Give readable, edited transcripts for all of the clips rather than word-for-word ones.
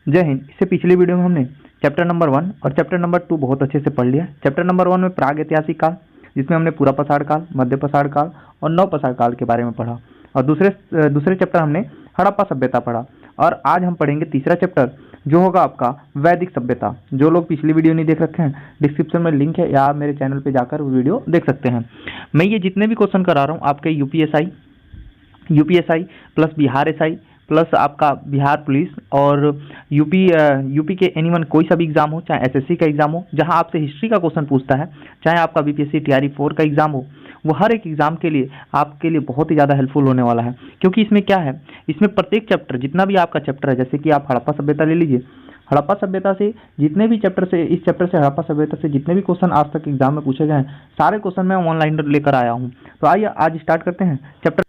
जय हिंद। इससे पिछली वीडियो में हमने चैप्टर नंबर 1 और चैप्टर नंबर 2 बहुत अच्छे से पढ़ लिया। चैप्टर नंबर 1 में प्राग ऐतिहासिक काल, जिसमें हमने पूरा पाषाण काल, मध्य पाषाण काल और नव पाषाण काल के बारे में पढ़ा, और दूसरे चैप्टर हमने हड़प्पा सभ्यता पढ़ा। और आज हम पढ़ेंगे तीसरा चैप्टर, जो होगा आपका वैदिक सभ्यता। जो लोग पिछली वीडियो नहीं देख रखे हैं, डिस्क्रिप्शन में लिंक है, या आप मेरे चैनल पर जाकर वो वीडियो देख सकते हैं। मैं ये जितने भी क्वेश्चन करा रहा हूँ आपके UPSI plus Bihar SI plus आपका बिहार पुलिस और यूपी के एनीवन कोई सा भी एग्जाम हो, चाहे एसएससी का एग्जाम हो, जहां आपसे हिस्ट्री का क्वेश्चन पूछता है, चाहे आपका बीपीएससी टीआरई 4 का एग्जाम हो, वो हर एक एग्जाम के लिए आपके लिए बहुत ही ज़्यादा हेल्पफुल होने वाला है। क्योंकि इसमें क्या है, इसमें प्रत्येक चैप्टर, जितना भी आपका चैप्टर है, जैसे कि आप हड़प्पा सभ्यता ले लीजिए, हड़प्पा सभ्यता से जितने भी चैप्टर से, इस चैप्टर से हड़प्पा सभ्यता से जितने भी क्वेश्चन आज तक एग्जाम में पूछे गए हैं, सारे क्वेश्चन मैं ऑनलाइन लेकर आया हूँ। तो आइए आज स्टार्ट करते हैं चैप्टर।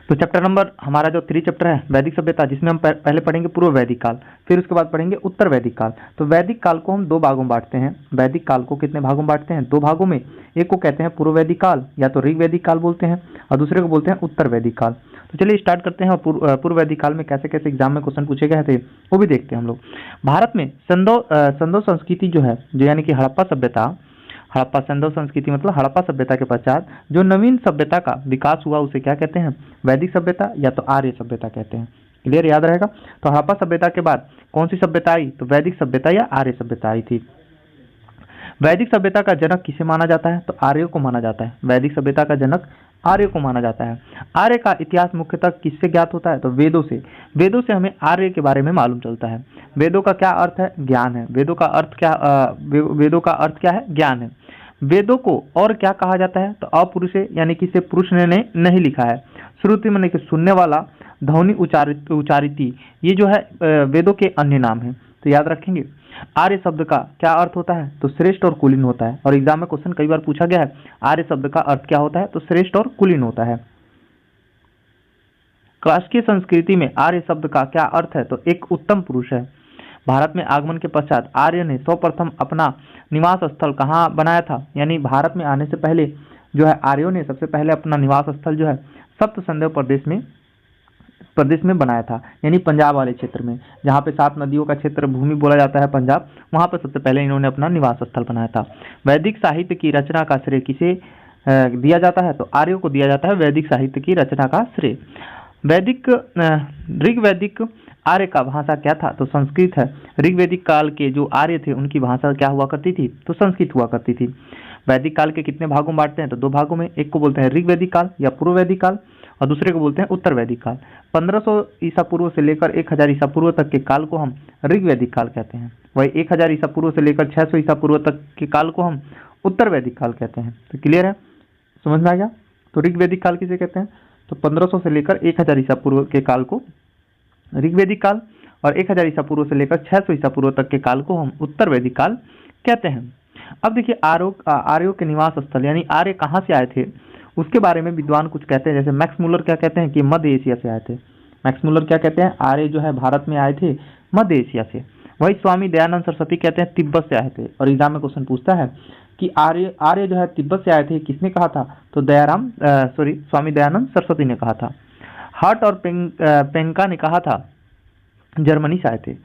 तो चैप्टर नंबर हमारा जो 3 चैप्टर है वैदिक सभ्यता, जिसमें हम पहले पढ़ेंगे पूर्व वैदिक काल, फिर उसके बाद पढ़ेंगे उत्तर वैदिक काल। तो वैदिक काल को हम 2 भागों में बांटते हैं। वैदिक काल को कितने भागों में बांटते हैं? 2 भागों में। एक को कहते हैं पूर्व वैदिक काल, या तो ऋग वैदिक काल बोलते हैं, और दूसरे को बोलते हैं उत्तर वैदिक काल। तो चलिए स्टार्ट करते हैं, और पूर्व वैदिक काल में कैसे कैसे एग्जाम में क्वेश्चन पूछे गए थे वो भी देखते हैं हम लोग। भारत में संदो संस्कृति जो है, जो यानी कि हड़प्पा सभ्यता, हड़प्पा संदो संस्कृति मतलब हड़प्पा सभ्यता के पश्चात जो नवीन सभ्यता का विकास हुआ, उसे क्या कहते हैं? वैदिक सभ्यता या तो आर्य सभ्यता कहते हैं। क्लियर, याद रहेगा। तो हड़प्पा सभ्यता के बाद कौन सी सभ्यता आई? तो वैदिक सभ्यता या आर्य सभ्यता आई थी। वैदिक सभ्यता का जनक किसे माना जाता है? तो आर्य को माना जाता है। वैदिक सभ्यता का जनक आर्य को माना जाता है। आर्य का इतिहास मुख्यतः किससे ज्ञात होता है? तो वेदों से। वेदों से हमें आर्य के बारे में मालूम चलता है। वेदों का क्या अर्थ है? ज्ञान है। वेदों का अर्थ क्या है? ज्ञान है। वेदों को और क्या कहा जाता है? तो अपुरुष, यानी कि इसे पुरुष ने नहीं लिखा है। श्रुति माने कि सुनने वाला, ध्वनि उचारिती, ये जो है वेदों के अन्य नाम है। तो याद रखेंगे। आर्य शब्द का क्या अर्थ होता है? तो श्रेष्ठ और कुलीन होता है। और एग्जाम में क्वेश्चन कई बार पूछा गया है, आर्य शब्द का अर्थ क्या होता है? तो श्रेष्ठ और कुलीन होता है। क्लासिकल संस्कृति में आर्य शब्द का क्या अर्थ है? तो एक उत्तम पुरुष है। भारत में आगमन के पश्चात आर्य ने सर्वप्रथम अपना निवास स्थल कहाँ बनाया था? यानी भारत में आने से पहले जो है आर्यों ने सबसे पहले अपना निवास स्थल जो है सप्त संदेव प्रदेश में बनाया था, यानी पंजाब वाले क्षेत्र में, जहाँ पे 7 नदियों का क्षेत्र भूमि बोला जाता है पंजाब, वहाँ पर सबसे पहले इन्होंने अपना निवास स्थल बनाया था। वैदिक साहित्य की रचना का श्रेय किसे दिया जाता है? तो आर्यों को दिया जाता है वैदिक साहित्य की रचना का श्रेय। ऋग्वैदिक आर्य का भाषा क्या था? तो संस्कृत है। ऋग्वैदिक काल के जो आर्य थे उनकी भाषा क्या हुआ करती थी? तो संस्कृत हुआ करती थी। वैदिक काल के कितने भागों में बांटते हैं? तो 2 भागों में। एक को बोलते हैं ऋग्वैदिक काल या पूर्व वैदिक काल, और दूसरे को बोलते हैं उत्तर वैदिक काल। 1500 ईसा पूर्व से लेकर 1000 ईसा पूर्व तक के काल को हम ऋग्वैदिक काल कहते हैं। वही 1000 ईसा पूर्व से लेकर 600 ईसा पूर्व तक के काल को हम उत्तर वैदिक काल कहते हैं। तो क्लियर है, समझ में आ गया। तो ऋग्वैदिक काल किसे कहते हैं? तो 1500 से लेकर 1000 ईसा पूर्व के काल को ऋग्वैदिक काल, और 1000 ईसा पूर्व से लेकर 600 ईसा पूर्व तक के काल को हम उत्तर वैदिक काल कहते हैं। अब देखिए, आर्यों के निवास स्थल यानी आर्य कहाँ से आए थे उसके बारे में विद्वान कुछ कहते हैं। जैसे मैक्स मुलर क्या कहते हैं कि मध्य एशिया से आए थे। मैक्स मुलर क्या कहते हैं? आर्य जो है भारत में आए थे मध्य एशिया से। वही स्वामी दयानंद सरस्वती कहते हैं तिब्बत से आए थे। और एग्जाम में क्वेश्चन पूछता है कि आर्य जो है तिब्बत से आए थे, किसने कहा था? तो स्वामी दयानंद सरस्वती ने कहा था। हर्ट और पेंका ने कहा था जर्मनी से आए थे।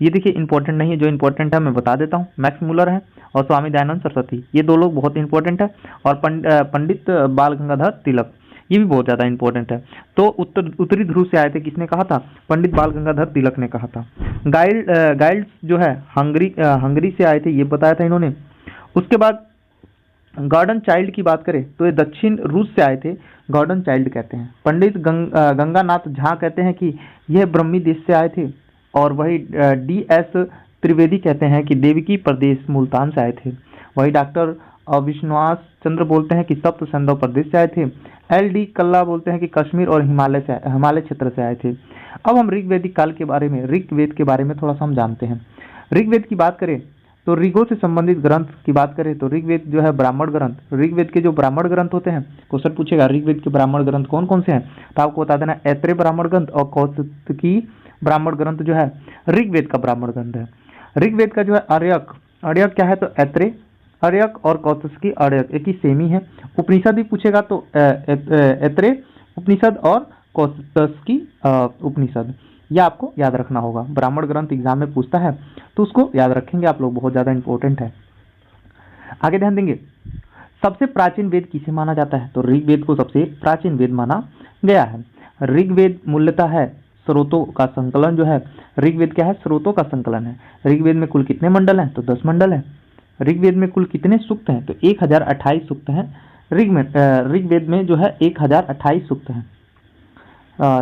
ये देखिए इंपॉर्टेंट नहीं है, जो इंपॉर्टेंट है मैं बता देता हूँ। मैक्स मुलर है और स्वामी दयानंद सरस्वती, ये 2 लोग बहुत इंपॉर्टेंट है। और पंडित बाल गंगाधर तिलक, ये भी बहुत ज़्यादा इंपॉर्टेंट है। तो उत्तरी ध्रुव से आए थे, किसने कहा था? पंडित बाल गंगाधर तिलक ने कहा था। गाइल्स जो है हंगरी से आए थे, ये बताया था इन्होंने। उसके बाद गॉर्डन चाइल्ड की बात करें तो ये दक्षिण रूस से आए थे, गॉर्डन चाइल्ड कहते हैं। पंडित गंगानाथ झा कहते हैं कि यह ब्रह्मी देश से आए थे। और वही DS त्रिवेदी कहते हैं कि देवकी प्रदेश मुल्तान से आए थे। वही डॉक्टर विश्वास चंद्र बोलते हैं कि सप्त संदव प्रदेश से आए थे। LD कल्ला बोलते हैं कि कश्मीर और हिमालय क्षेत्र से आए थे। अब हम ऋग्वैदिक काल के बारे में, ऋग्वेद के बारे में थोड़ा सा हम जानते हैं। ऋग्वेद की बात करें तो ऋगों से संबंधित ग्रंथ की बात करें तो ऋग्वेद जो है ब्राह्मण ग्रंथ, ऋग्वेद के जो ब्राह्मण ग्रंथ होते हैं, क्वेश्चन पूछेगा ऋग्वेद के ब्राह्मण ग्रंथ कौन कौन से हैं, तो आपको बता देना ऐत्रेय ब्राह्मण ग्रंथ और कौशिकी ब्राह्मण ग्रंथ जो है ऋग्वेद का ब्राह्मण ग्रंथ है। ऋग्वेद का जो है अर्यक क्या है? तो ऐत्रेय अर्यक और कौशिकी अर्यक एक ही सेम ही है। उपनिषद भी पूछेगा तो ऐत्रेय उपनिषद और कौशिकी उपनिषद। यह आपको याद रखना होगा। ब्राह्मण ग्रंथ एग्जाम में पूछता है तो उसको याद रखेंगे आप लोग, बहुत ज़्यादा इंपॉर्टेंट है। आगे ध्यान देंगे, सबसे प्राचीन वेद किसे माना जाता है? तो ऋग्वेद को सबसे प्राचीन वेद माना गया है। ऋग्वेद मूलतः है स्रोतों का संकलन जो है। ऋग्वेद क्या है? स्रोतों का संकलन है। ऋग्वेद में कुल कितने मंडल हैं? तो 10 मंडल हैं। ऋग्वेद में कुल कितने सूक्त हैं? तो 1028 सूक्त हैं। ऋग्वेद में जो है 1028 सूक्त हैं।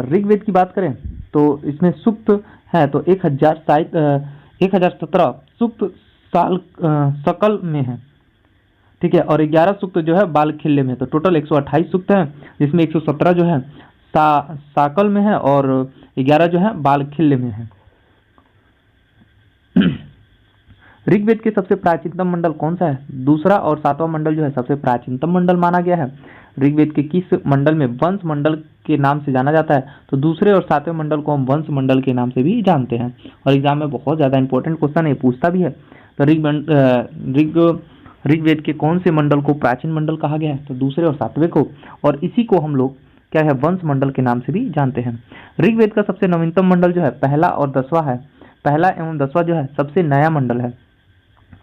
ऋग्वेद की बात करें तो इसमें सूक्त है तो 1017 सूक्त सकल में है, ठीक है। और 11 सूक्त जो है बालखिल्य में, तो टोटल 128 सूक्त हैं, जिसमें 117 जो है साकल में है और 11 जो है बालखिल्य में है। ऋग्वेद के सबसे प्राचीनतम मंडल कौन सा है? दूसरा और 7वां मंडल जो है सबसे प्राचीनतम मंडल माना गया है। ऋग्वेद के किस मंडल में वंश मंडल के नाम से जाना जाता है? तो दूसरे और 7वें मंडल को हम वंश मंडल के नाम से भी जानते हैं, और एग्जाम में बहुत ज़्यादा इंपॉर्टेंट क्वेश्चन है, पूछता भी है। तो ऋग्वेद के कौन से मंडल को प्राचीन मंडल कहा गया है? तो दूसरे और 7वें को, और इसी को हम लोग क्या है, वंश मंडल के नाम से भी जानते हैं। ऋग्वेद का सबसे नवीनतम मंडल जो है पहला और 10वां है। पहला एवं 10वां जो है सबसे नया मंडल है,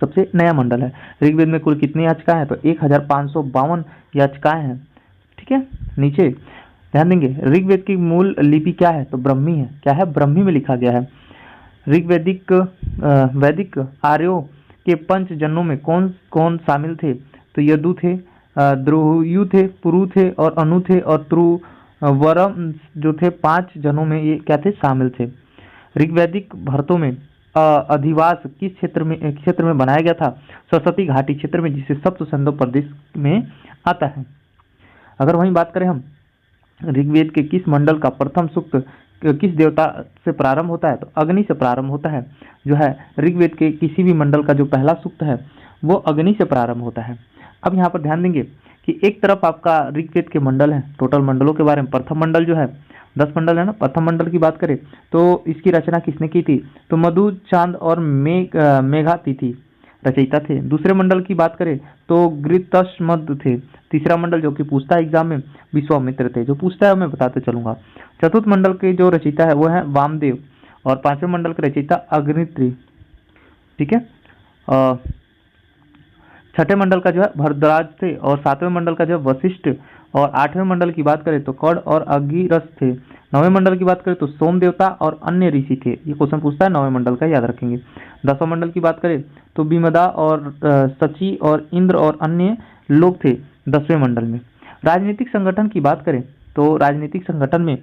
सबसे नया मंडल है। ऋग्वेद में कुल कितनी याचिकाएं हैं? तो 1552 याचिकाएं हैं, ठीक है। नीचे ध्यान देंगे, ऋग्वेद की मूल लिपि क्या है? तो ब्रह्मी है। क्या है? ब्रह्मी में लिखा गया है। वैदिक आर्यों के 5 जनों में कौन कौन शामिल थे? तो यदु थे, द्रुयु थे, पुरु थे और अनु थे, और त्रुवरम जो थे 5 जनों में ये क्या थे? शामिल थे। ऋग्वैदिक भरतों में अधिवास किस क्षेत्र में बनाया गया था? सरस्वती घाटी क्षेत्र में, जिसे सप्त सिंधु प्रदेश में आता है। अगर वहीं बात करें हम, ऋग्वेद के किस मंडल का प्रथम सूक्त किस देवता से प्रारंभ होता है? तो अग्नि से प्रारंभ होता है। जो है ऋग्वेद के किसी भी मंडल का जो पहला सूक्त है वो अग्नि से प्रारंभ होता है। अब यहाँ पर ध्यान देंगे कि एक तरफ आपका ऋग्वेद के मंडल है, टोटल मंडलों के बारे में। प्रथम मंडल जो है 10 मंडल है ना, प्रथम मंडल की बात करें तो इसकी रचना किसने की थी? तो मधु, चांद और मेघातिथि रचयिता थे। दूसरे मंडल की बात करें तो गृतस्मद थे। तीसरा मंडल जो कि पूछता है एग्जाम में, विश्वामित्र थे। जो पूछता है मैं बताते चलूंगा। चतुर्थ मंडल के जो रचयिता है वो है वामदेव, और 5वें मंडल के रचयिता अग्नित्री, ठीक है। छठे मंडल का जो है भरद्वाज थे, और 7वें मंडल का जो है वशिष्ठ, और 8वें मंडल की बात करें तो कर्ण और अगिरस थे। 9वें मंडल की बात करें तो सोम देवता और अन्य ऋषि थे। ये क्वेश्चन पूछता है 9वें मंडल का, याद रखेंगे। 10वां मंडल की बात करें तो विमदा और सची और इंद्र और अन्य लोग थे 10वें मंडल में। राजनीतिक संगठन की बात करें तो राजनीतिक संगठन में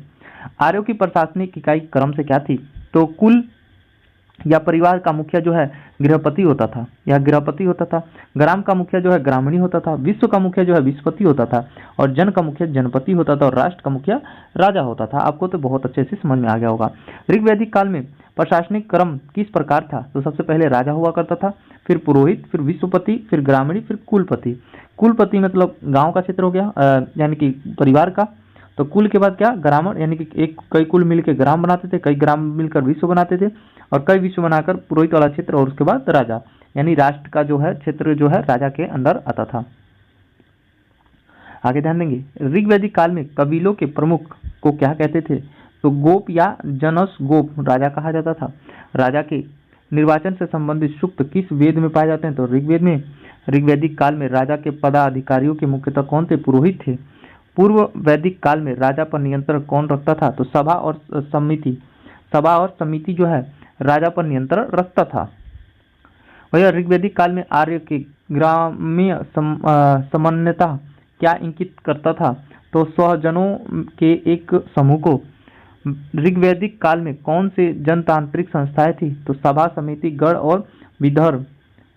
आर्यों की प्रशासनिक इकाई क्रम से क्या थी? तो कुल या परिवार का मुखिया जो है गृहपति होता था, या गृहपति होता था। ग्राम का मुखिया जो है ग्रामणी होता था। विश्व का मुखिया जो है विश्वपति होता था, और जन का मुखिया जनपति होता था, और राष्ट्र का मुखिया राजा होता था। आपको तो बहुत अच्छे से समझ में आ गया होगा। ऋग्वैदिक काल में प्रशासनिक क्रम किस प्रकार था? तो सबसे पहले राजा हुआ करता था, फिर पुरोहित, फिर विश्वपति, फिर ग्रामीणी, फिर कुलपति। कुलपति मतलब गाँव का क्षेत्र हो गया, यानी कि परिवार का। तो कुल के बाद क्या? ग्रामीण, यानी कि कई कुल मिलकर ग्राम बनाते थे, कई ग्राम मिलकर विश्व बनाते थे, और कई विश्व बनाकर पुरोहित वाला क्षेत्र, और उसके बाद राजा, यानी राष्ट्र का जो है क्षेत्र जो है राजा के अंदर आता था। आगे ध्यान देंगे, ऋग्वैदिक काल में कबीलों के प्रमुख को क्या कहते थे? तो गोप या जनस गोप राजा कहा जाता था। राजा के निर्वाचन से संबंधित सूक्त किस वेद में पाए जाते हैं? तो ऋग्वेद में। ऋग्वैदिक काल में राजा के पदाधिकारियों के मुख्यतः कौन थे? पुरोहित थे। पूर्व वैदिक काल में राजा पर नियंत्रण कौन रखता था? तो सभा और समिति जो है राजा पर नियंत्रण रखता था। वह ऋग्वैदिक काल में आर्य के ग्रामीय सामान्यता क्या इंगित करता था? तो स्वजनों के एक समूह को। ऋग्वैदिक काल में कौन से जनतांत्रिक संस्थाएं थी? तो सभा, समिति, गण और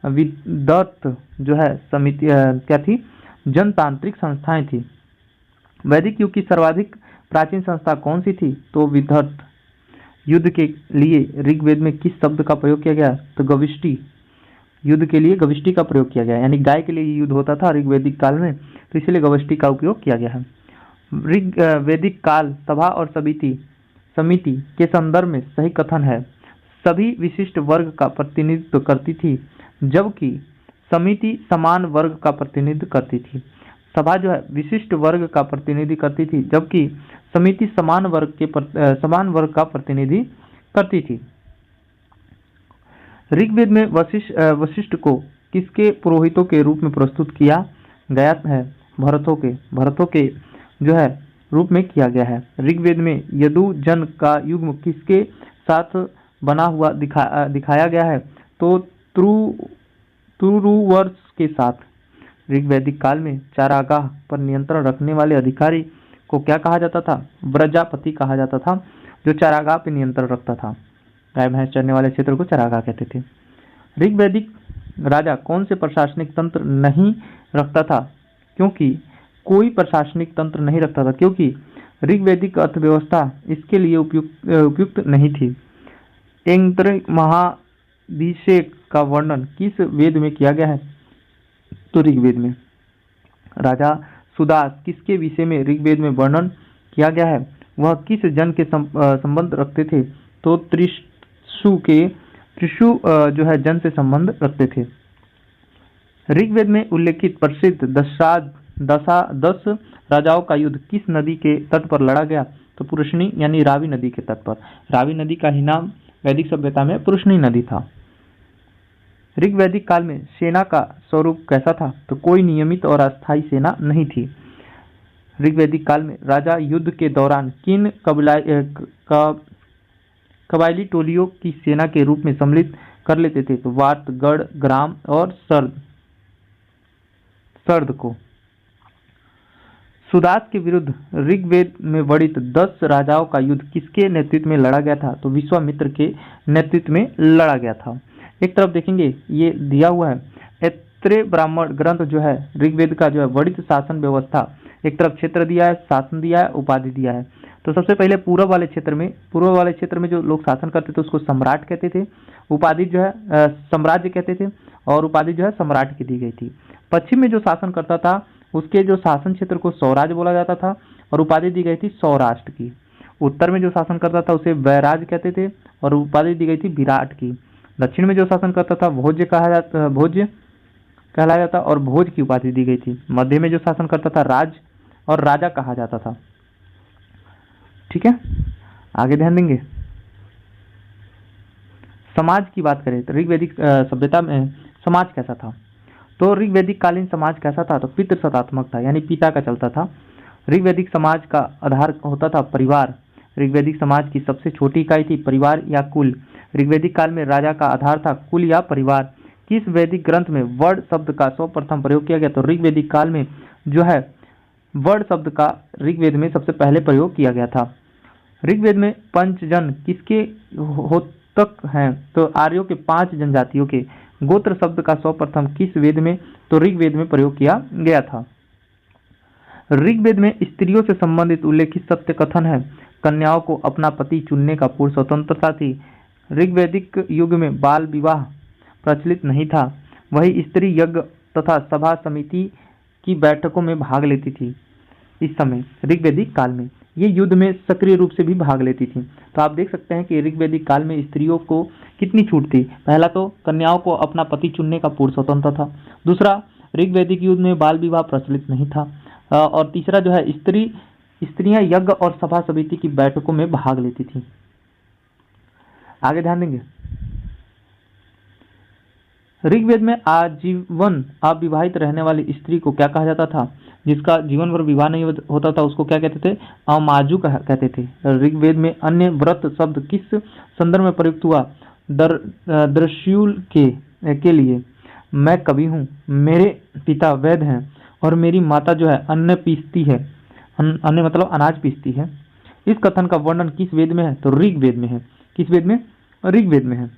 विदर्थ जो है समिति क्या थी? जनतांत्रिक संस्थाएं थी। वैदिक युग की सर्वाधिक प्राचीन संस्था कौन सी थी? तो विदर्थ। युद्ध के लिए ऋग्वेद में किस शब्द का प्रयोग किया गया? तो गविष्टि। युद्ध के लिए गविष्टि का प्रयोग किया गया, यानी गाय के लिए युद्ध होता था ऋग्वैदिक काल में, तो इसलिए गविष्टि का उपयोग किया गया है। ऋग्वैदिक काल सभा और समिति के संदर्भ में सही कथन है सभी विशिष्ट वर्ग का प्रतिनिधित्व करती थी, जबकि समिति समान वर्ग का प्रतिनिधित्व करती थी। सभा जो है विशिष्ट वर्ग का प्रतिनिधि करती थी, जबकि समिति समान वर्ग का प्रतिनिधि करती थी। ऋग्वेद में वशिष्ठ को किसके पुरोहितों के रूप में प्रस्तुत किया गया है? भरतों के जो है रूप में किया गया है। ऋग्वेद में यदु जन का युग्म किसके साथ बना हुआ दिखाया गया है? तो तुरुवर्ष के साथ। ऋग्वैदिक काल में चारागाह पर नियंत्रण रखने वाले अधिकारी को क्या कहा जाता था? व्रजापति कहा जाता था, जो चारागाह पर नियंत्रण रखता था। गाय भैंस चरने वाले क्षेत्र को चारागाह कहते थे। ऋग्वैदिक राजा कौन से प्रशासनिक तंत्र नहीं रखता था? क्योंकि ऋग्वैदिक अर्थव्यवस्था इसके लिए उपयुक्त नहीं थी। ऐंद्रिक महाभिषेक का वर्णन किस वेद में किया गया है? तो ऋग्वेद में। राजा सुदास किसके विषय में ऋग्वेद में वर्णन किया गया है? वह किस जन के संबंध रखते थे? तो त्रिशु जो है जन से संबंध रखते थे। ऋग्वेद में उल्लेखित प्रसिद्ध 10 राजाओं का युद्ध किस नदी के तट पर लड़ा गया? तो पुरुषनी यानी रावी नदी के तट पर। रावी नदी का ही नाम वैदिक सभ्यता में पुरुषनी नदी था। ऋग्वैदिक काल में सेना का स्वरूप कैसा था? तो कोई नियमित और अस्थायी सेना नहीं थी। ऋग्वैदिक काल में राजा युद्ध के दौरान किन कबायली टोलियों की सेना के रूप में सम्मिलित कर लेते थे? तो वात, गढ़, ग्राम और सर्द को। सुदास के विरुद्ध ऋग्वेद में वर्णित 10 राजाओं का युद्ध किसके नेतृत्व में लड़ा गया था? तो विश्वामित्र के नेतृत्व में लड़ा गया था। एक तरफ देखेंगे ये दिया हुआ है ऐत्रेय ब्राह्मण ग्रंथ जो है ऋग्वेद का जो है वर्णित शासन व्यवस्था। एक तरफ क्षेत्र दिया है, शासन दिया है, उपाधि दिया है। तो सबसे पहले पूर्व वाले क्षेत्र में जो लोग शासन करते थे उसको सम्राट कहते थे, उपाधि जो है साम्राज्य कहते थे, और उपाधि जो है सम्राट की दी गई थी। पश्चिम में जो शासन करता था उसके जो शासन क्षेत्र को स्वराज बोला जाता था और उपाधि दी गई थी सौराष्ट्र की। उत्तर में जो शासन करता था उसे वैराज कहते थे और उपाधि दी गई थी विराट की। दक्षिण में जो शासन करता था भोज्य कहलाया जाता और भोज की उपाधि दी गई थी। मध्य में जो शासन करता था राज और राजा कहा जाता था। ठीक है, आगे ध्यान देंगे। समाज की बात करें तो ऋग्वैदिक सभ्यता में समाज कैसा था? तो ऋग्वैदिक कालीन समाज कैसा था? तो पितृसत्तात्मक था, यानी पिता का चलता था। ऋग्वैदिक समाज का आधार होता था परिवार। ऋग्वैदिक समाज की सबसे छोटी इकाई थी परिवार या कुल। ऋग्वैदिक काल में राजा का आधार था कुल या परिवार। किस वैदिक ग्रंथ में वर्ण शब्द का सर्वप्रथम प्रयोग किया गया? तो ऋग्वैदिक काल में जो है वर्ण शब्द का ऋग्वेद में सबसे पहले प्रयोग किया गया था। ऋग्वेद में पंचजन किसके होतक हैं? तो आर्यों के 5 जनजातियों के। गोत्र शब्द का सर्वप्रथम किस वेद में? तो ऋग्वेद में प्रयोग किया गया था। ऋग्वेद में स्त्रियों से संबंधित उल्लेखित सत्य कथन है कन्याओं को अपना पति चुनने का पूर्ण स्वतंत्रता थी। ऋग्वैदिक युग में बाल विवाह प्रचलित नहीं था। वही स्त्री यज्ञ तथा सभा समिति की बैठकों में भाग लेती थी। इस समय ऋग्वैदिक काल में ये युद्ध में सक्रिय रूप से भी भाग लेती थी। तो आप देख सकते हैं कि ऋग्वैदिक काल में स्त्रियों को कितनी छूट थी। पहला तो कन्याओं को अपना पति चुनने का पूर्ण स्वतंत्रता था। दूसरा, ऋग्वैदिक युद्ध में बाल विवाह प्रचलित नहीं था। और तीसरा जो है स्त्रियां यज्ञ और सभा समिति की बैठकों में भाग लेती थी। आगे ध्यान देंगे। ऋग्वेद में आजीवन अविवाहित रहने वाली स्त्री को क्या कहा जाता था? जिसका जीवन भर विवाह नहीं होता था उसको क्या कहते थे? अमाजु कहते थे। ऋग्वेद में अन्य व्रत शब्द किस संदर्भ में प्रयुक्त हुआ? दृश्यूल के लिए। मैं कवि हूँ, मेरे पिता वैद्य हैं और मेरी माता जो है अन्न पीसती है। अन्न मतलब अनाज पीसती है। इस कथन का वर्णन किस वेद में है? तो ऋग्वेद में है। किस वेद में? ऋग्वेद में है।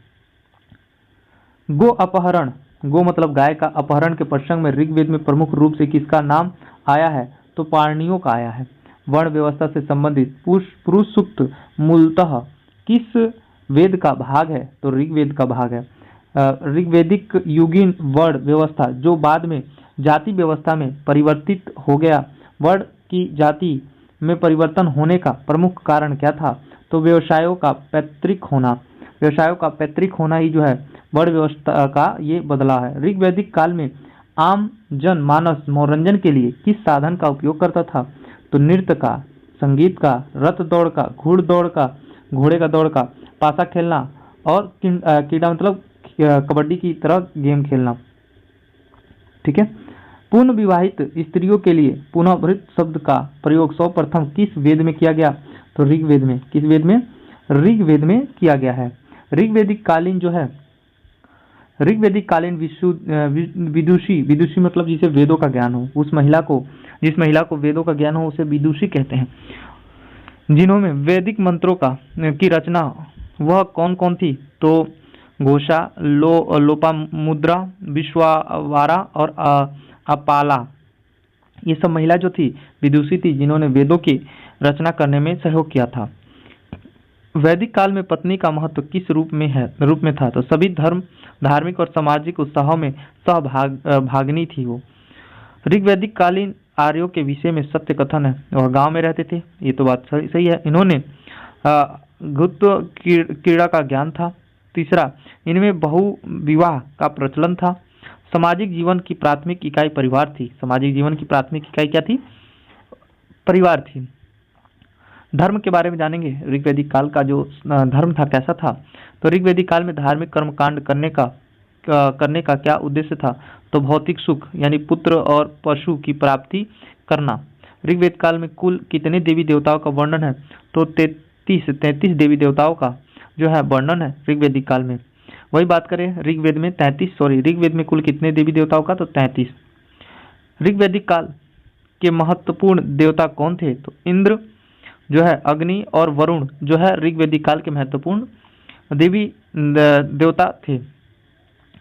गो अपहरण, गो मतलब गाय का, अपहरण के प्रसंग में ऋग्वेद में प्रमुख रूप से किसका नाम आया है? तो पाणिनियों का आया है। वर्ण व्यवस्था से संबंधित पुरुष सूक्त मूलतः किस वेद का भाग है? तो ऋग्वेद का भाग है। ऋग्वैदिक युगीन वर्ण व्यवस्था जो बाद में जाति व्यवस्था में परिवर्तित हो गया, वर्ण की जाति में परिवर्तन होने का प्रमुख कारण क्या था? तो व्यवसायों का पैतृक होना ही जो है वर्ण व्यवस्था का ये बदला है। ऋग्वैदिक काल में आम जन मानस मनोरंजन के लिए किस साधन का उपयोग करता था? तो नृत्य का, संगीत का, रथ दौड़ का, घुड़दौड़ का, घोड़े का दौड़ का, पासा खेलना और कीड़ा मतलब कबड्डी की तरह गेम खेलना। ठीक है। पूर्ण विवाहित स्त्रियों के लिए पुनर्भृत शब्द का प्रयोग सर्वप्रथम किस वेद में किया गया? तो ऋग्वेद में। किस वेद में? ऋग्वेद में किया गया है। ऋग्वेदिक कालीन जो है, ऋग्वेदिक कालीन विदुषी, विदुषी मतलब जिसे वेदों का ज्ञान हो, उस महिला को, जिस महिला को वेदों का ज्ञान हो उसे विदुषी कहते हैं। जिन्होंने वैदिक मंत्रों का की रचना वह कौन कौन थी? तो घोषा, लोपामुद्रा, विश्वावारा और अपाला, ये सब महिला जो थी विदुषी थी, जिन्होंने वेदों की रचना करने में सहयोग किया था। वैदिक काल में पत्नी का महत्व किस रूप में था? तो सभी धार्मिक और सामाजिक उत्साहों में भागनी थी वो। ऋग्वैदिक कालीन आर्यों के विषय में सत्य कथन है, वह गांव में रहते थे, ये तो बात सही है। इन्होंने गुप्त क्रीड़ा का ज्ञान था। तीसरा, इनमें बहु विवाह का प्रचलन था। सामाजिक जीवन की प्राथमिक इकाई परिवार थी। सामाजिक जीवन की प्राथमिक इकाई क्या थी? परिवार थी। धर्म के बारे में जानेंगे। ऋग्वैदिक काल का जो धर्म था कैसा था? तो ऋग्वैदिक काल में धार्मिक कर्मकांड करने का क्या उद्देश्य था? तो भौतिक सुख यानी पुत्र और पशु की प्राप्ति करना। ऋग्वेद काल में कुल कितने देवी देवताओं का वर्णन है? तो 33 देवी देवताओं का जो है वर्णन है ऋग्वैदिक काल में। वही बात करें ऋग्वेद में कुल कितने देवी देवताओं का? तो 33। ऋग्वैदिक काल के महत्वपूर्ण देवता कौन थे? तो इंद्र जो है, अग्नि और वरुण जो है ऋग्वैदिक काल के महत्वपूर्ण देवी देवता थे।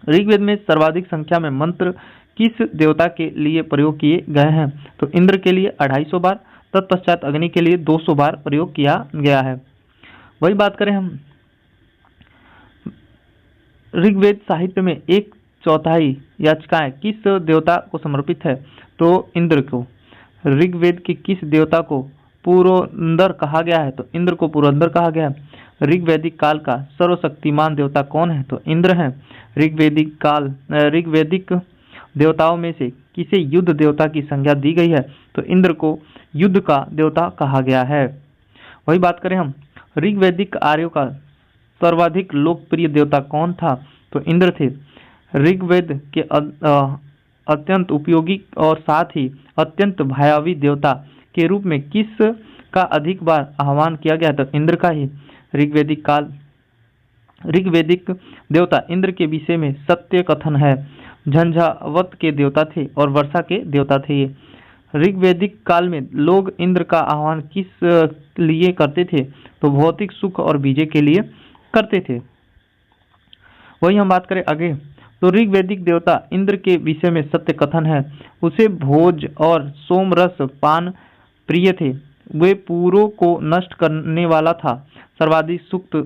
ऋग्वेद में सर्वाधिक संख्या में मंत्र किस देवता के लिए प्रयोग किए गए हैं? तो इंद्र के लिए 250 बार, तत्पश्चात अग्नि के लिए 200 बार प्रयोग किया गया है। वही बात करें हम ऋग्वेद साहित्य में 1/4 याचिकाएं किस देवता को समर्पित है? तो इंद्र को। ऋग्वेद के किस देवता को पुरंदर कहा गया है? तो इंद्र को पुरंदर कहा गया है। ऋग्वैदिक काल का सर्वशक्तिमान देवता कौन है? तो इंद्र है। ऋग्वैदिक देवताओं में से किसे युद्ध देवता की संज्ञा दी गई है? तो इंद्र को युद्ध का देवता कहा गया है। वही बात करें हम ऋग्वैदिक आर्यों का सर्वाधिक लोकप्रिय देवता कौन था? तो इंद्र थे। ऋग्वेद के अत्यंत उपयोगी और साथ ही अत्यंत भयावी देवता के रूप में किस का अधिक बार आह्वान किया गया? तो इंद्र का ही। ऋग्वैदिक देवता इंद्र के विषय में सत्य कथन है। झंझावत के देवता थे और वर्षा के देवता थे ये। ऋग्वैदिक काल में लोग इंद्र का आह्वान किस लिए करते थे? तो भौतिक सुख और विजय के लिए करते थे। वही हम बात करें आगे तो ऋग्वैदिक देवता इंद्र के विषय में सत्य कथन है। उसे भोज और सोमरस पान प्रिय थे। वे पूरों को नष्ट करने वाला था। सर्वाधिक सुक्त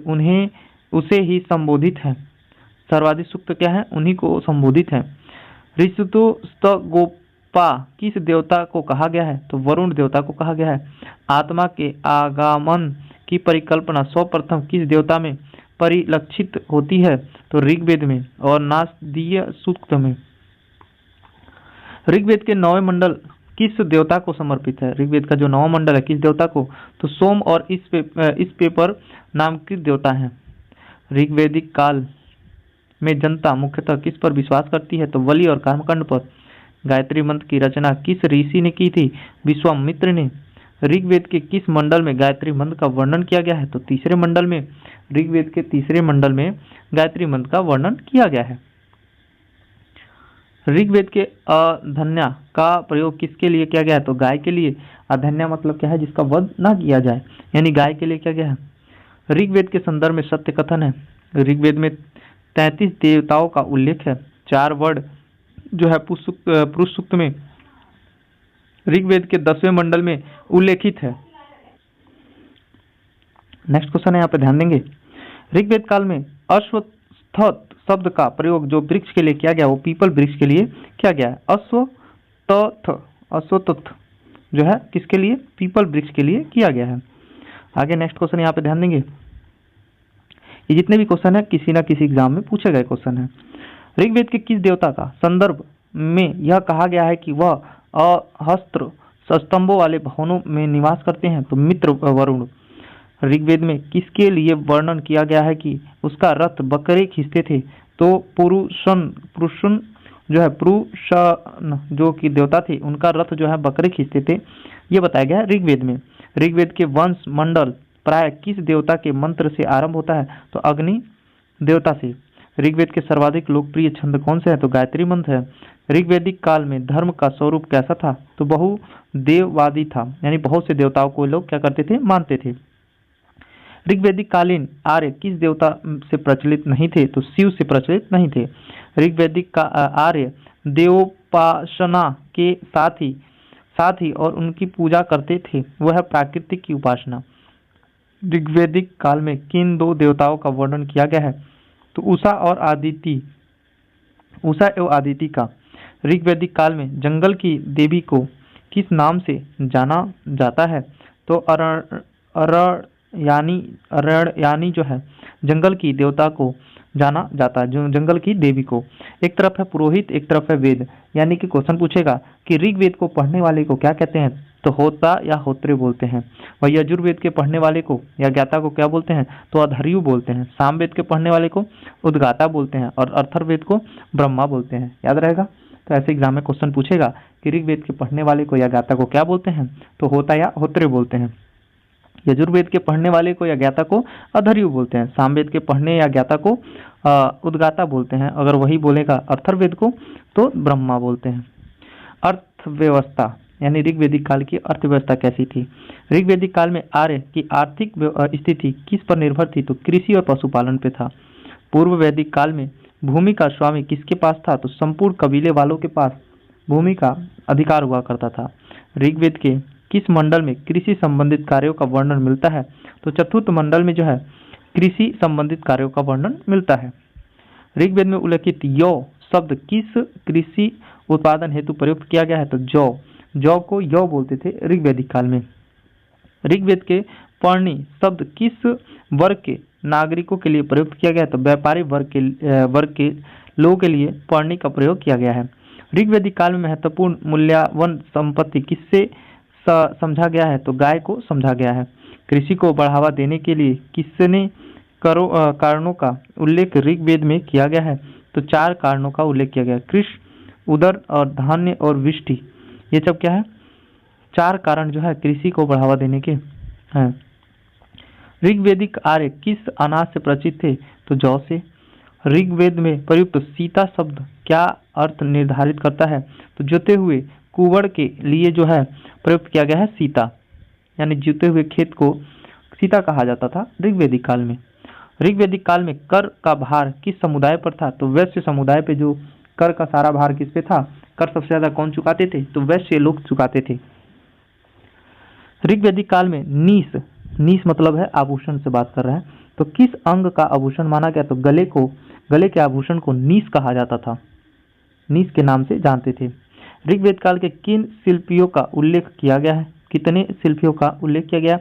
उसे ही संबोधित है। सर्वाधिक सुक्त क्या है? उन्हीं को संबोधित है। ऋतुस्तगोपा किस देवता को कहा गया है? तो वरुण देवता को कहा गया है। आत्मा के आगमन की परिकल्पना सर्वप्रथम किस देवता में परिलक्षित होती है? तो ऋग्वेद में और नासदीय सूक्त में। ऋग्वेद के 9वें मंडल किस देवता को समर्पित है? ऋग्वेद का जो 9वां मंडल है किस देवता को? तो सोम और इस पेपर नामकृत देवता है। ऋग्वैदिक काल में जनता मुख्यतः किस पर विश्वास करती है? तो बलि और कर्मकांड पर। गायत्री मंत्र की रचना किस ऋषि ने की थी? विश्वामित्र ने। ऋग्वेद के किस मंडल में गायत्री मंत्र का वर्णन किया गया है? तो तीसरे मंडल में। ऋग्वेद के तीसरे मंडल में गायत्री मंत्र का वर्णन किया गया है। ऋग्वेद के अधन्या का प्रयोग किसके लिए किया गया है? तो गाय के लिए। अधन्या मतलब क्या है? जिसका वध ना किया जाए, यानी गाय के लिए किया गया है। ऋग्वेद के संदर्भ में सत्य कथन है। ऋग्वेद में 33 देवताओं का उल्लेख है। 4 वर्ड जो है पुरुष सूक्त में ऋग्वेद के 10वें मंडल में उल्लेखित है। नेक्स्ट क्वेश्चन है, यहाँ पे ध्यान देंगे। ऋग्वेद काल में अश्वत्थ शब्द का प्रयोग जो वृक्ष के लिए किया गया वो पीपल वृक्ष के लिए किया गया है। अश्वत्थ जो है किसके लिए? पीपल वृक्ष के लिए किया गया है। आगे नेक्स्ट क्वेश्चन यहाँ पे ध्यान देंगे। ये जितने भी क्वेश्चन है किसी ना किसी एग्जाम में पूछे गए क्वेश्चन है। ऋग्वेद के किस देवता का संदर्भ में यह कहा गया है कि वह अहस्त्र स्तंभों वाले भवनों में निवास करते हैं, तो मित्र वरुण। ऋग्वेद में किसके लिए वर्णन किया गया है कि उसका रथ बकरे खींचते थे, तो पुरुषन जो है, पुरुषन जो कि देवता थे, उनका रथ जो है बकरे खींचते थे, ये बताया गया है ऋग्वेद में। ऋग्वेद के वंश मंडल प्राय किस देवता के मंत्र से आरंभ होता है, तो अग्नि देवता से। ऋग्वेद के सर्वाधिक लोकप्रिय छंद कौन से हैं, तो गायत्री मंत्र है। ऋग्वेदिक काल में धर्म का स्वरूप कैसा था, तो बहुदेववादी था, यानी बहुत से देवताओं को लोग क्या करते थे, मानते थे। ऋग्वेदिक कालीन आर्य किस देवता से प्रचलित नहीं थे, तो शिव से प्रचलित नहीं थे। ऋग्वेदिक का आर्य देवोपासना के साथ ही और उनकी पूजा करते थे, वह है प्राकृतिक की उपासना। ऋग्वेदिक काल में किन दो देवताओं का वर्णन किया गया है, तो उषा एवं आदिति का। ऋग्वेदिक काल में जंगल की देवी को किस नाम से जाना जाता है, तो अरण्यानी जो है जंगल की देवता को जाना जाता है, जो जंगल की देवी को। एक तरफ है पुरोहित, एक तरफ है वेद, यानी कि क्वेश्चन पूछेगा कि ऋग्वेद को पढ़ने वाले को क्या कहते हैं, तो होता या होत्रे बोलते हैं। वह यजुर्वेद के पढ़ने वाले को या ज्ञाता को क्या बोलते हैं, तो अधर्यु बोलते हैं। सामवेद के पढ़ने वाले को उद्गाता बोलते हैं और अथर्ववेद को ब्रह्मा बोलते हैं। याद रहेगा। तो ऐसे एग्जाम में क्वेश्चन पूछेगा कि ऋग्वेद के पढ़ने वाले को या ज्ञाता को क्या बोलते हैं, तो होता या होत्रे बोलते हैं। यजुर्वेद के पढ़ने वाले को या ज्ञाता को अधर्यु बोलते हैं। सामवेद के पढ़ने या ज्ञाता को उद्गाता बोलते हैं। अगर वही बोलेगा अथर्ववेद को, तो ब्रह्मा बोलते हैं। अर्थव्यवस्था यानी ऋग्वेदिक काल की अर्थव्यवस्था कैसी थी। ऋग्वेदिक काल में आर्य की आर्थिक स्थिति किस पर निर्भर थी, तो कृषि और पशुपालन पे था। पूर्व वैदिक काल में भूमि का स्वामी किसके पास था, तो संपूर्ण कबीले वालों के पास भूमि का अधिकार हुआ करता था। ऋग्वेद के किस मंडल में कृषि संबंधित कार्यों का वर्णन मिलता है, तो चतुर्थ मंडल में जो है कृषि संबंधित कार्यों का वर्णन मिलता है। ऋग्वेद में उल्लेखित यौ शब्द किस कृषि उत्पादन हेतु प्रयुक्त किया गया है, तो जौ को यौ बोलते थे ऋग्वेदिक काल में। ऋग्वेद के पर्णी शब्द किस वर्ग के नागरिकों के लिए प्रयुक्त किया गया है, तो व्यापारी वर्ग के लोगों के लिए पर्णी का प्रयोग किया गया है। ऋग्वेदिक काल में महत्वपूर्ण मूल्यवान संपत्ति किससे समझा गया है, तो गाय को समझा गया है। कृषि को बढ़ावा देने के लिए किसने कारणों का उल्लेख ऋग्वेद में किया गया है, तो 4 कारणों का उल्लेख किया गया है। कृषि, उदर और धान्य और वृष्टि, ये सब क्या है, 4 कारण जो है कृषि को बढ़ावा देने के हैं। ऋग्वेदिक आर्य किस अनाज से परिचित थे, तो जौ से। ऋग्वेद में प्रयुक्त सीता शब्द क्या अर्थ निर्धारित करता है, तो जोते हुए कुवड़ के लिए जो है प्रयुक्त किया गया है सीता, यानी जोते हुए खेत को सीता कहा जाता था ऋग्वेदिक काल में। ऋग्वेदिक काल में कर का भार किस समुदाय पर था, तो वैश्य समुदाय पे जो कर का सारा भार किस पे था, कर सबसे ज्यादा कौन चुकाते थे, तो वैश्य लोग चुकाते थे। ऋग्वेदिक काल में नीस मतलब है आभूषण से बात कर रहे हैं, तो किस अंग का आभूषण माना गया, तो गले के आभूषण को नीस कहा जाता था, नीस के नाम से जानते थे। ऋग्वेद काल के किन शिल्पियों का उल्लेख किया गया है, कितने शिल्पियों का उल्लेख किया गया,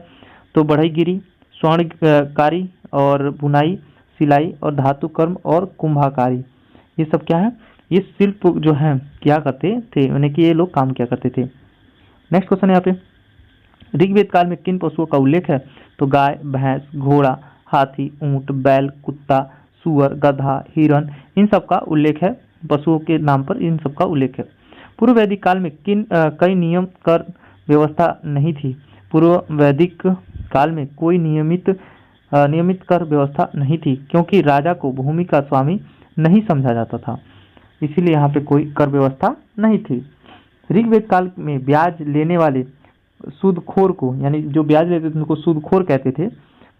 तो बढ़ईगिरी, स्वर्णकारी और बुनाई, सिलाई और धातु कर्म और कुंभाकारी, ये सब क्या है, ये शिल्प जो है क्या करते थे, यानी कि ये लोग काम क्या करते थे। नेक्स्ट क्वेश्चन यहाँ पे, ऋग्वेद काल में किन पशुओं का उल्लेख है, तो गाय, भैंस, घोड़ा, हाथी, ऊंट, बैल, कुत्ता, सुअर, गधा, हिरण, इन सब का उल्लेख है। पशुओं के नाम पर इन सब का उल्लेख है। पूर्व वैदिक काल में कई नियम कर व्यवस्था नहीं थी। पूर्व वैदिक काल में कोई नियमित कर व्यवस्था नहीं थी, क्योंकि राजा को भूमि का स्वामी नहीं समझा जाता था, इसीलिए यहाँ पे कोई कर व्यवस्था नहीं थी। ऋग्वेद काल में ब्याज लेने वाले सूदखोर को, यानी जो ब्याज लेते थे उनको सूदखोर कहते थे,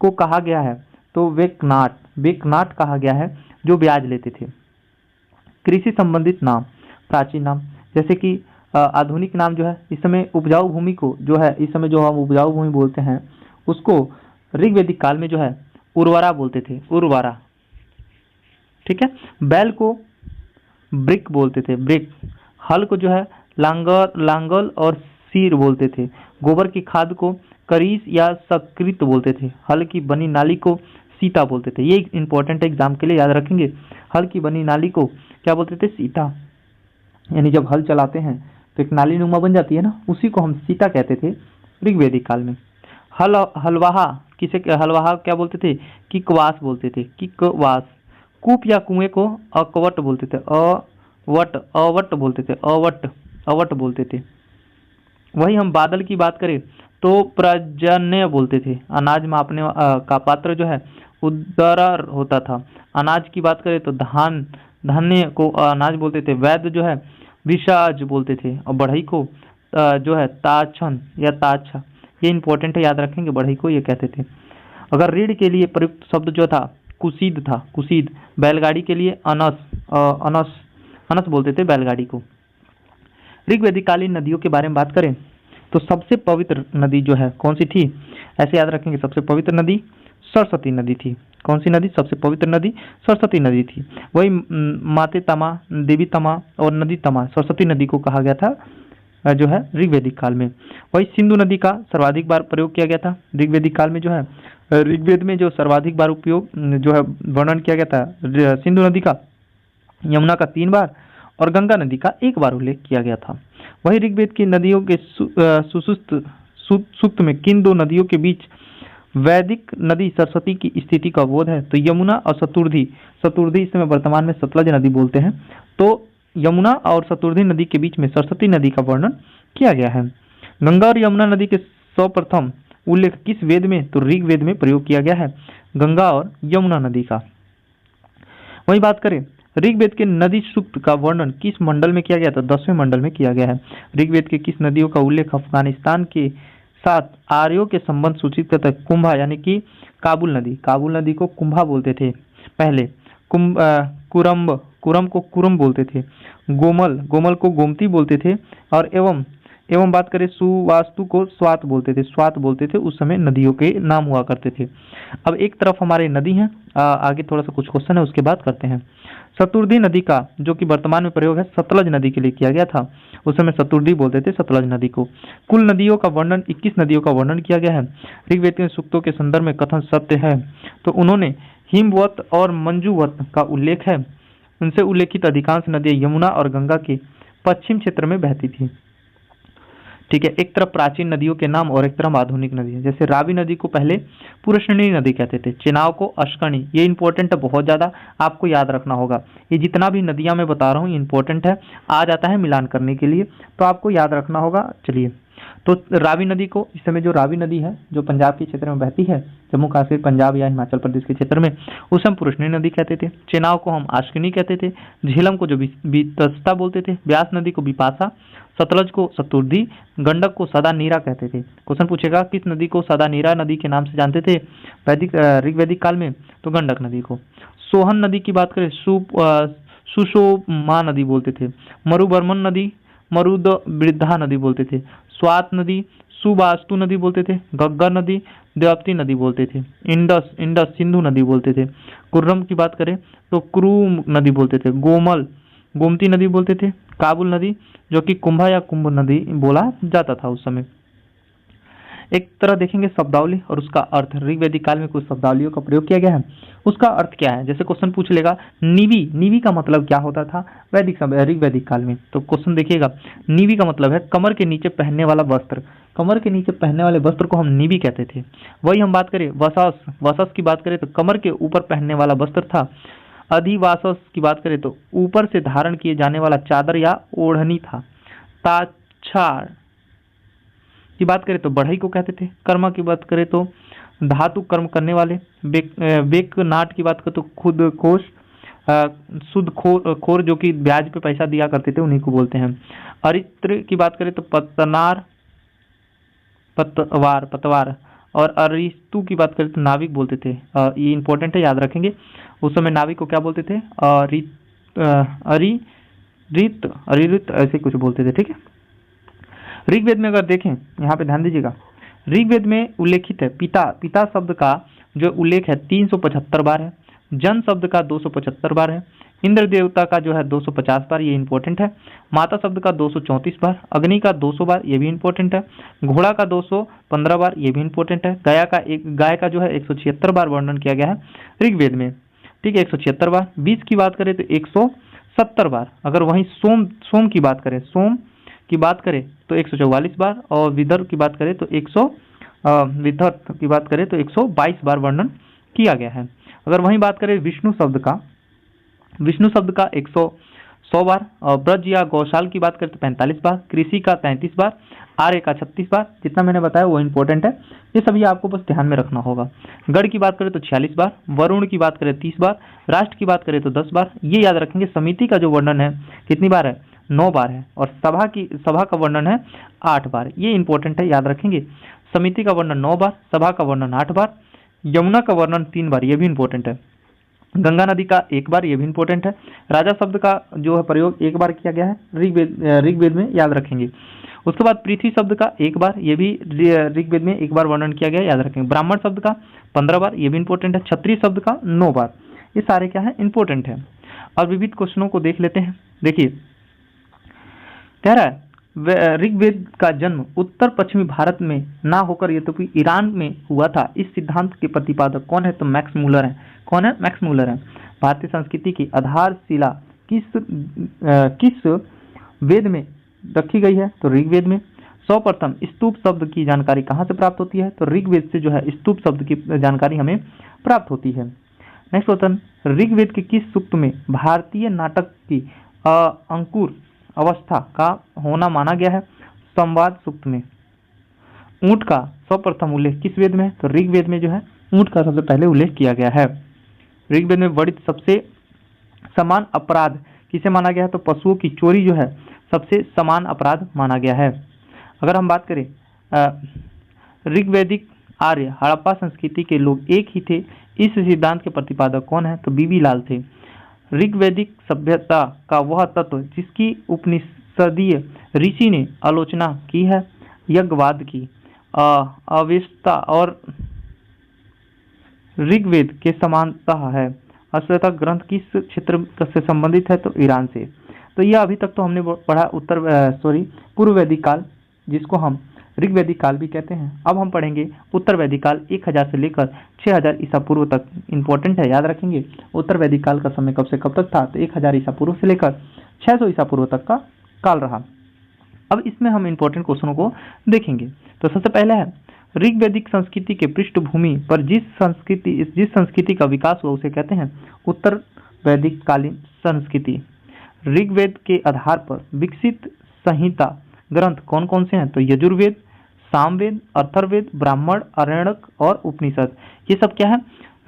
को कहा गया है, तो वेकनाट कहा गया है जो ब्याज लेते थे। कृषि संबंधित नाम, प्राचीन नाम, जैसे कि आधुनिक नाम जो है, इस समय उपजाऊ भूमि को जो है, इस समय जो हम उपजाऊ भूमि बोलते हैं उसको ऋग्वेदिक काल में जो है उर्वरा बोलते थे, उर्वरा, ठीक है। बैल को ब्रिक बोलते थे, ब्रिक। हल को जो है लांगल और सीर बोलते थे। गोबर की खाद को करीस या सकृत बोलते थे। हल की बनी नाली को सीता बोलते थे। ये इंपॉर्टेंट एग्जाम के लिए याद रखेंगे, हल की बनी नाली को क्या बोलते थे, सीता। यानी जब हल चलाते हैं तो एक नाली नुमा बन जाती है ना, उसी को हम सीता कहते थे ऋग्वेदिक काल में। हलवाहा हलवाहा क्या बोलते थे? किकवास बोलते थे, किकवास। कूप या कुएं को अकवट बोलते थे, अवट बोलते थे, अवट बोलते थे। वही हम बादल की बात करें तो प्रजन्य बोलते थे। अनाज मापने का पात्र जो है उदर होता था। अनाज की बात करें तो धान्य को अनाज बोलते थे। वैद्य जो है विषाज बोलते थे, और बढ़ई को जो है ताछन या ताछा, ये इंपॉर्टेंट है, याद रखेंगे, बढ़ई को ये कहते थे। अगर रीढ़ के लिए प्रयुक्त शब्द जो था कुसीद था, कुसीद। बैलगाड़ी के लिए अनस बोलते थे बैलगाड़ी को। ऋग्वैदिक कालीन नदियों के बारे में बात करें तो सबसे पवित्र नदी जो है कौन सी थी? ऐसे याद रखेंगे, सबसे पवित्र नदी सरस्वती नदी थी। कौन सी नदी? सबसे पवित्र नदी सरस्वती नदी थी। वही माते तमा, देवी तमा और नदी तमा सरस्वती नदी को कहा गया था जो है ऋग्वैदिक काल में। वही सिंधु नदी का सर्वाधिक बार प्रयोग किया गया था ऋग्वैदिक काल में। जो है ऋग्वेद में जो सर्वाधिक बार उपयोग जो है वर्णन किया गया था सिंधु नदी का, यमुना का 3 बार और गंगा नदी का 1 बार उल्लेख किया गया था। वही ऋग्वेद की नदियों के सूक्त में किन 2 नदियों के बीच वैदिक नदी सरस्वती की स्थिति का बोध है? तो यमुना और सतुर्धी। सतुर्धी इस समय वर्तमान में सतलज नदी बोलते हैं। तो यमुना और सतुर्धी नदी के बीच में सरस्वती नदी का वर्णन किया गया है। गंगा और यमुना नदी के सर्वप्रथम उल्लेख किस वेद में? तो ऋग्वेद में प्रयोग किया गया है गंगा और यमुना नदी का। वही बात करें ऋग्वेद के नदी सूक्त का वर्णन किस मंडल में किया गया? तो 10वें मंडल में किया गया है। ऋग्वेद के किस नदियों का उल्लेख अफगानिस्तान के साथ आर्यों के संबंध सूचित करता है? कुंभा यानी कि काबुल नदी। काबुल नदी को कुंभा बोलते थे पहले। कुरम को कुरम बोलते थे। गोमल को गोमती बोलते थे। और एवं बात करें सुवास्तु को स्वात बोलते थे। उस समय नदियों के नाम हुआ करते थे। अब एक तरफ हमारे नदी हैं, आगे थोड़ा सा कुछ क्वेश्चन है उसके बाद करते हैं। सतुर्धी नदी का जो कि वर्तमान में प्रयोग है सतलज नदी के लिए किया गया था, उस समय सतुर्धी बोलते थे सतलज नदी को। कुल नदियों का वर्णन 21 नदियों का वर्णन किया गया है। ऋग्वेद के सूक्तों के संदर्भ में कथन सत्य है तो उन्होंने हिमवत और मंजुवत का उल्लेख है। उनसे उल्लेखित अधिकांश नदियां यमुना और गंगा के पश्चिम क्षेत्र में बहती थी। ठीक है, एक तरफ प्राचीन नदियों के नाम और एक तरफ आधुनिक नदी है। जैसे रावी नदी को पहले पुरुषणी नदी कहते थे, चेनाब को अश्कनी। ये इंपॉर्टेंट है, बहुत ज्यादा आपको याद रखना होगा। ये जितना भी नदियां मैं बता रहा हूँ ये इंपॉर्टेंट है, आ जाता है मिलान करने के लिए, तो आपको याद रखना होगा। चलिए, तो रावी नदी को इस समय जो रावी नदी है जो पंजाब के क्षेत्र में बहती है, जम्मू कश्मीर, पंजाब या हिमाचल प्रदेश के क्षेत्र में, उसे हम पुरुषनी नदी कहते थे। चेनाब को हम आश्किनी कहते थे। झेलम को जो बीतस्ता बोलते थे। ब्यास नदी को बिपाशा, सतलज को सतुर्धी, गंडक को सदा नीरा कहते थे। क्वेश्चन पूछेगा किस नदी को सदा नीरा नदी के नाम से जानते थे ऋग्वैदिक काल में? तो गंडक नदी को। सोहन नदी की बात करें सुषोमा नदी बोलते थे। मरुबर्मन नदी मरुद वृद्धा नदी बोलते थे। स्वात नदी सुबास्तु नदी बोलते थे। गग्गर नदी देवप्ती नदी बोलते थे। इंडस सिंधु नदी बोलते थे। कुर्रम की बात करें तो क्रू नदी बोलते थे। गोमती नदी बोलते थे। काबुल नदी जो कि कुंभा या कुंभ नदी बोला जाता था उस समय। एक तरह देखेंगे शब्दावली और उसका अर्थ। ऋग्वैदिक काल में कुछ शब्दावलियों का प्रयोग किया गया है, उसका अर्थ क्या है? जैसे क्वेश्चन पूछ लेगा नीवी का मतलब क्या होता था ऋग्वैदिक काल में? तो क्वेश्चन देखिएगा, नीवी का मतलब है कमर के नीचे पहनने वाला वस्त्र। कमर के नीचे पहनने वाले वस्त्र को हम नीवी कहते थे। वही हम बात करें वसस की बात करें तो कमर के ऊपर पहनने वाला वस्त्र था। अधिवासस की बात करें तो ऊपर से धारण किए जाने वाला चादर या ओढ़नी था। ताछाड़ की बात करें तो बढ़ई को कहते थे। कर्मा की बात करें तो धातु कर्म करने वाले। बेक नाट की बात करें तो खुद खोश शुद्ध खोर जो कि ब्याज पे पैसा दिया करते थे उन्हीं को बोलते हैं। अरित्र की बात करें तो पतवार और अरिस्तु की बात करें तो नाविक बोलते थे। ये इंपॉर्टेंट है, याद रखेंगे। उस समय नाविक को क्या बोलते थे? अरिरित ऐसे कुछ बोलते थे। ठीक है, ऋग्वेद में अगर देखें, यहाँ पे ध्यान दीजिएगा, ऋग्वेद में उल्लेखित है पिता शब्द का जो उल्लेख है 375 बार है। जन शब्द का 275 बार है। इंद्र देवता का जो है 250 बार, ये इंपॉर्टेंट है। माता शब्द का 234 बार। अग्नि का 200 बार, ये भी इंपॉर्टेंट है। घोड़ा का 215 बार, ये भी इंपॉर्टेंट है। गाय का जो है 176 बार वर्णन किया गया है ऋग्वेद में। ठीक है, 176 बार। 20 की बात करें तो 70 बार। अगर वहीं सोम की बात करें, सोम की बात करें तो 144 बार, और विदर्भ की बात करें तो 122 बार वर्णन किया गया है। अगर वहीं बात करें विष्णु शब्द का 100 बार, और ब्रज या गौशाल की बात करें तो 45 बार, कृषि का 33 बार, आर्य का 36 बार। जितना मैंने बताया वो इंपॉर्टेंट है, ये सभी आपको बस ध्यान में रखना होगा। गढ़ की बात करें तो 46 बार, वरुण की बात करें 30 बार, राष्ट्र की बात करें तो 10 बार। ये याद रखेंगे। समिति का जो वर्णन है कितनी बार है? 9 बार है, और सभा का वर्णन है 8 बार। ये इंपॉर्टेंट है, याद रखेंगे। समिति का वर्णन 9 बार, सभा का वर्णन 8 बार, यमुना का वर्णन 3 बार, ये भी इंपॉर्टेंट है। गंगा नदी का 1 बार, ये भी इंपॉर्टेंट है। राजा शब्द का जो है प्रयोग 1 बार किया गया है ऋग्वेद में, याद रखेंगे। उसके बाद पृथ्वी शब्द का 1 बार, ये भी ऋग्वेद में 1 बार वर्णन किया गया है, याद रखेंगे। ब्राह्मण शब्द का 15 बार, ये भी इंपॉर्टेंट है। क्षत्रिय शब्द का 9 बार। ये सारे क्या है? इंपॉर्टेंट है। और विविध क्वेश्चनों को देख लेते हैं। देखिए, कह रहा है ऋग्वेद का जन्म उत्तर पश्चिमी भारत में ना होकर यद्यपि ईरान में हुआ था। इस सिद्धांत के प्रतिपादक कौन है? तो मैक्स मूलर है। कौन है? मैक्स मूलर है। भारतीय संस्कृति की आधारशिला किस वेद में रखी गई है? तो ऋग्वेद में। सर्वप्रथम स्तूप शब्द की जानकारी कहाँ से प्राप्त होती है? तो ऋग्वेद से जो है स्तूप शब्द की जानकारी हमें प्राप्त होती है। नेक्स्ट क्वेश्चन, ऋग्वेद के किस सूक्त में भारतीय नाटक की अंकुर अवस्था का होना माना गया है? संवाद सूक्त में। ऊंट का सर्वप्रथम उल्लेख किस वेद में है? तो ऋग्वेद में जो है ऊंट का सबसे पहले उल्लेख किया गया है। ऋग्वेद में वर्णित सबसे समान अपराध किसे माना गया है? तो पशुओं की चोरी जो है सबसे समान अपराध माना गया है। अगर हम बात करें ऋग्वैदिक आर्य हड़प्पा संस्कृति के लोग एक ही थे, इस सिद्धांत के प्रतिपादक कौन है? तो बीबी लाल थे। ऋग्वैदिक सभ्यता का वह तत्व जिसकी उपनिषदीय ऋषि ने आलोचना की है, यज्ञवाद की अवेस्ता और ऋग्वेद के समानता है। अश्वेता ग्रंथ किस क्षेत्र से संबंधित है? तो ईरान से। तो यह अभी तक तो हमने पढ़ा पूर्व वैदिक काल, जिसको हम ऋग्वैदिक काल भी कहते हैं। अब हम पढ़ेंगे उत्तर वैदिक काल, 1000 से लेकर 6000 ईसा पूर्व तक। इंपॉर्टेंट है, याद रखेंगे। उत्तर वैदिक काल का समय कब से कब तक था? तो 1000 ईसा पूर्व से लेकर 600 ईसा पूर्व तक का काल रहा। अब इसमें हम इंपॉर्टेंट क्वेश्चनों को देखेंगे। तो सबसे पहले है ऋग्वैदिक संस्कृति के पृष्ठभूमि पर जिस संस्कृति का विकास हुआ उसे कहते हैं उत्तर वैदिक कालीन संस्कृति। ऋग्वेद के आधार पर विकसित संहिता ग्रंथ कौन कौन से हैं? तो यजुर्वेद, सामवेद, अथर्ववेद, ब्राह्मण, आरण्यक और उपनिषद। ये सब क्या है?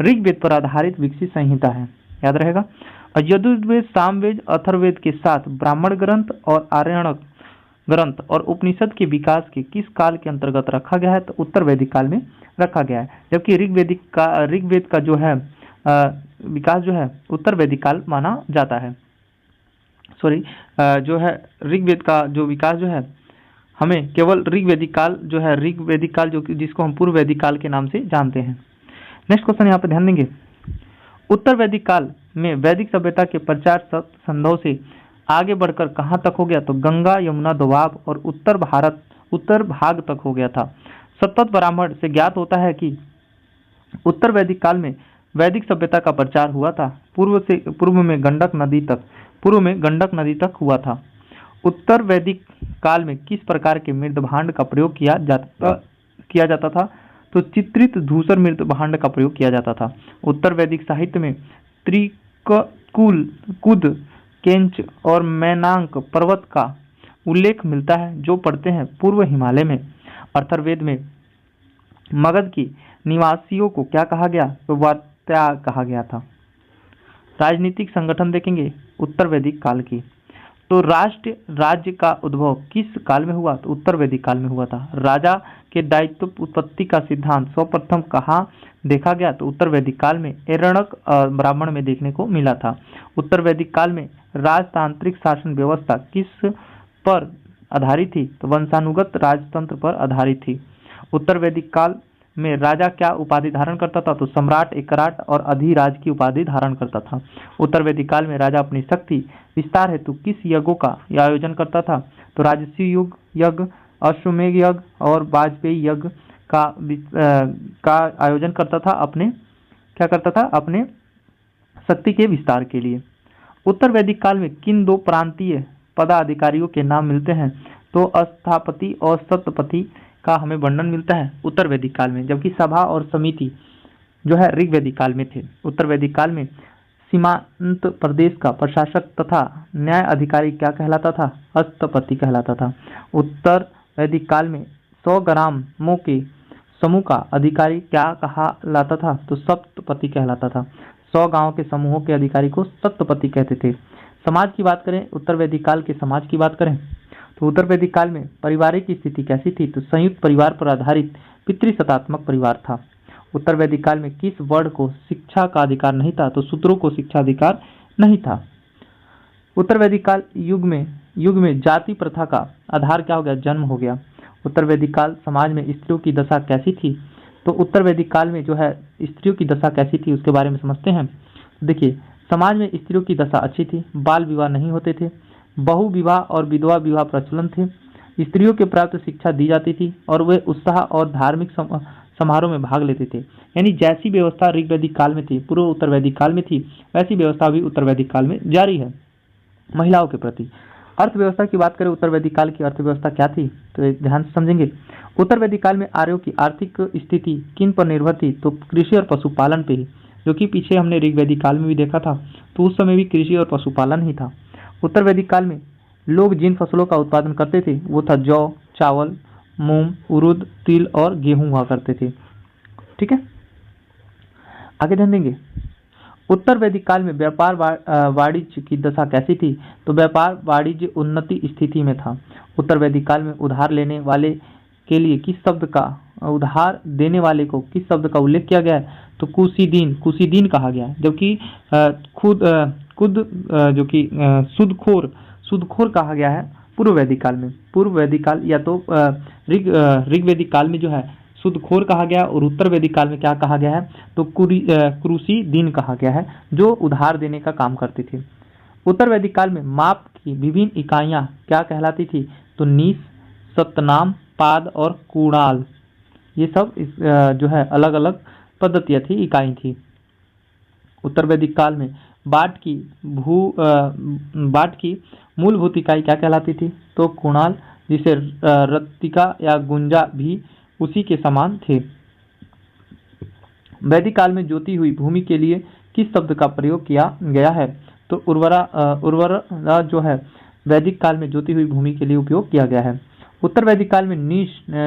ऋग्वेद पर आधारित विकसित संहिता है, याद रहेगा। और यजुर्वेद, सामवेद, अथर्ववेद के साथ ब्राह्मण ग्रंथ और आरण्यक ग्रंथ और उपनिषद के विकास के किस काल के अंतर्गत रखा गया है? तो उत्तर वैदिक काल में रखा गया है। जबकि ऋग्वेद का जो है विकास जो है उत्तर वैदिक काल माना जाता है। जो है ऋग्वेद का जो विकास जो है हमें केवल ऋग्वैदिक काल जो जिसको हम पूर्व वैदिक काल के नाम से जानते हैं। नेक्स्ट क्वेश्चन यहाँ पे ध्यान देंगे। उत्तर वैदिक काल में वैदिक सभ्यता के प्रचार संधव से आगे बढ़कर कहाँ तक हो गया? तो गंगा, यमुना, दोआब और उत्तर भाग तक हो गया था। सतत ब्राह्मण से ज्ञात होता है कि उत्तर वैदिक काल में वैदिक सभ्यता का प्रचार हुआ था। पूर्व में गंडक नदी तक हुआ था। उत्तर वैदिक काल में किस प्रकार के मृद भांड का प्रयोग किया जाता था? तो चित्रित धूसर मृद भांड का प्रयोग किया जाता था। उत्तर वैदिक साहित्य में त्रिकुद, केंच और मैनांक पर्वत का उल्लेख मिलता है, जो पड़ते हैं पूर्व हिमालय में। अथर्ववेद में मगध की निवासियों को क्या कहा गया? तो वात्या कहा गया था। राजनीतिक संगठन देखेंगे उत्तर वैदिक काल की। तो राज्य का उद्भव किस काल में हुआ? तो उत्तर वैदिक काल में हुआ था। राजा के दायित्व उत्पत्ति का सिद्धांत सर्वप्रथम कहाँ देखा गया? तो उत्तर वैदिक काल में आरण्यक ब्राह्मण में देखने को मिला था। उत्तर वैदिक काल में राजतांत्रिक शासन व्यवस्था किस पर आधारित थी? तो वंशानुगत राजतंत्र पर आधारित थी। उत्तर वैदिक काल में राजा क्या उपाधि धारण करता था? तो सम्राट, एकराट और अधिराज की उपाधि धारण करता था। उत्तर वैदिक काल में राजा अपनी शक्ति विस्तार हेतु किस यज्ञों का आयोजन करता था? तो राजसी यज्ञ, अश्वमेध यज्ञ और वाजपेयी यज्ञ का आयोजन करता था। अपने शक्ति के विस्तार के लिए। उत्तर वैदिक काल में किन दो प्रांतीय पदाधिकारियों के नाम मिलते हैं? तो अस्थापति और सत्पति का हमें वर्णन मिलता है उत्तर वैदिक काल में, जबकि सभा और समिति जो है ऋग वैदिक काल में थे। उत्तर वैदिक काल में सीमांत प्रदेश का प्रशासक तथा न्याय अधिकारी क्या कहलाता था? अस्थपति कहलाता था। उत्तर वैदिक काल में 100 ग्रामों के समूह का अधिकारी क्या कहलाता था? तो सप्तपति कहलाता था। 100 गांवों के समूहों के अधिकारी को सप्तपति कहते थे। समाज की बात करें, उत्तर वैदिक काल के समाज की बात करें तो उत्तर वैदिक काल में पारिवारिक स्थिति कैसी थी? तो संयुक्त परिवार पर आधारित पितृसत्तात्मक परिवार था। उत्तर वैदिक काल में किस वर्ण को शिक्षा का अधिकार नहीं था? तो शूद्रों को शिक्षा अधिकार नहीं था। उत्तर वैदिक काल युग में जाति प्रथा का आधार क्या हो गया? जन्म हो गया। उत्तर वैदिक काल समाज में स्त्रियों की दशा कैसी थी? तो उत्तर वैदिक काल में जो है स्त्रियों की दशा कैसी थी उसके बारे में समझते हैं। देखिए, समाज में स्त्रियों की दशा अच्छी थी, बाल विवाह नहीं होते थे, बहु विवाह और विधवा विवाह प्रचलन थे, स्त्रियों के प्राप्त शिक्षा दी जाती थी और वे उत्साह और धार्मिक समारोह में भाग लेते थे। यानी जैसी व्यवस्था ऋग वैदिक काल में थी, पूर्व उत्तर वैदिक काल में थी, वैसी व्यवस्था भी उत्तर वैदिक काल में जारी है महिलाओं के प्रति। अर्थव्यवस्था की बात करें, उत्तर वैदिक काल की अर्थव्यवस्था क्या थी? तो ध्यान से समझेंगे। उत्तर वैदिक काल में आर्यों की आर्थिक स्थिति किन पर निर्भर थी? तो कृषि और पशुपालन पे ही, जो कि पीछे हमने ऋग वैदिक काल में भी देखा था, तो उस समय भी कृषि और पशुपालन ही था। उत्तर वैदिक काल में लोग जिन फसलों का उत्पादन करते थे वो था जौ, चावल, मूंग, उड़द, तिल और गेहूं हुआ करते थे। ठीक है, आगे ध्यान देंगे। उत्तर वैदिक काल में व्यापार वाणिज्य की दशा कैसी थी? तो व्यापार वाणिज्य उन्नति स्थिति में था। उत्तर वैदिक काल में उधार लेने वाले के लिए किस शब्द का, उधार देने वाले को किस शब्द का उल्लेख किया गया है? तो कुशीदीन कहा गया है। जबकि जो कि सुदखोर कहा गया है पूर्व वैदिक काल में। पूर्व वैदिक काल या तो ऋग वैदिक काल में जो है सुदखोर कहा गया और उत्तर वैदिक काल में क्या कहा गया है? तो क्रूसी दीन कहा गया है, जो उधार देने का काम करते थे। उत्तर वैदिक काल में माप की विभिन्न इकाइयां क्या कहलाती थी? तो नीस, सतनाम, पाद और कुणाल, ये सब जो है अलग अलग पद्धतियां थी, इकाई थी। उत्तर वैदिक काल में बाट की मूलभूत इकाई क्या कहलाती थी? तो कुणाल, जिसे रत्तिका या गुंजा भी उसी के समान थे। वैदिक काल में जोती हुई भूमि के लिए किस शब्द का प्रयोग किया गया है? तो उर्वरा जो है वैदिक काल में जोती हुई भूमि के लिए उपयोग किया गया है। उत्तर वैदिक काल में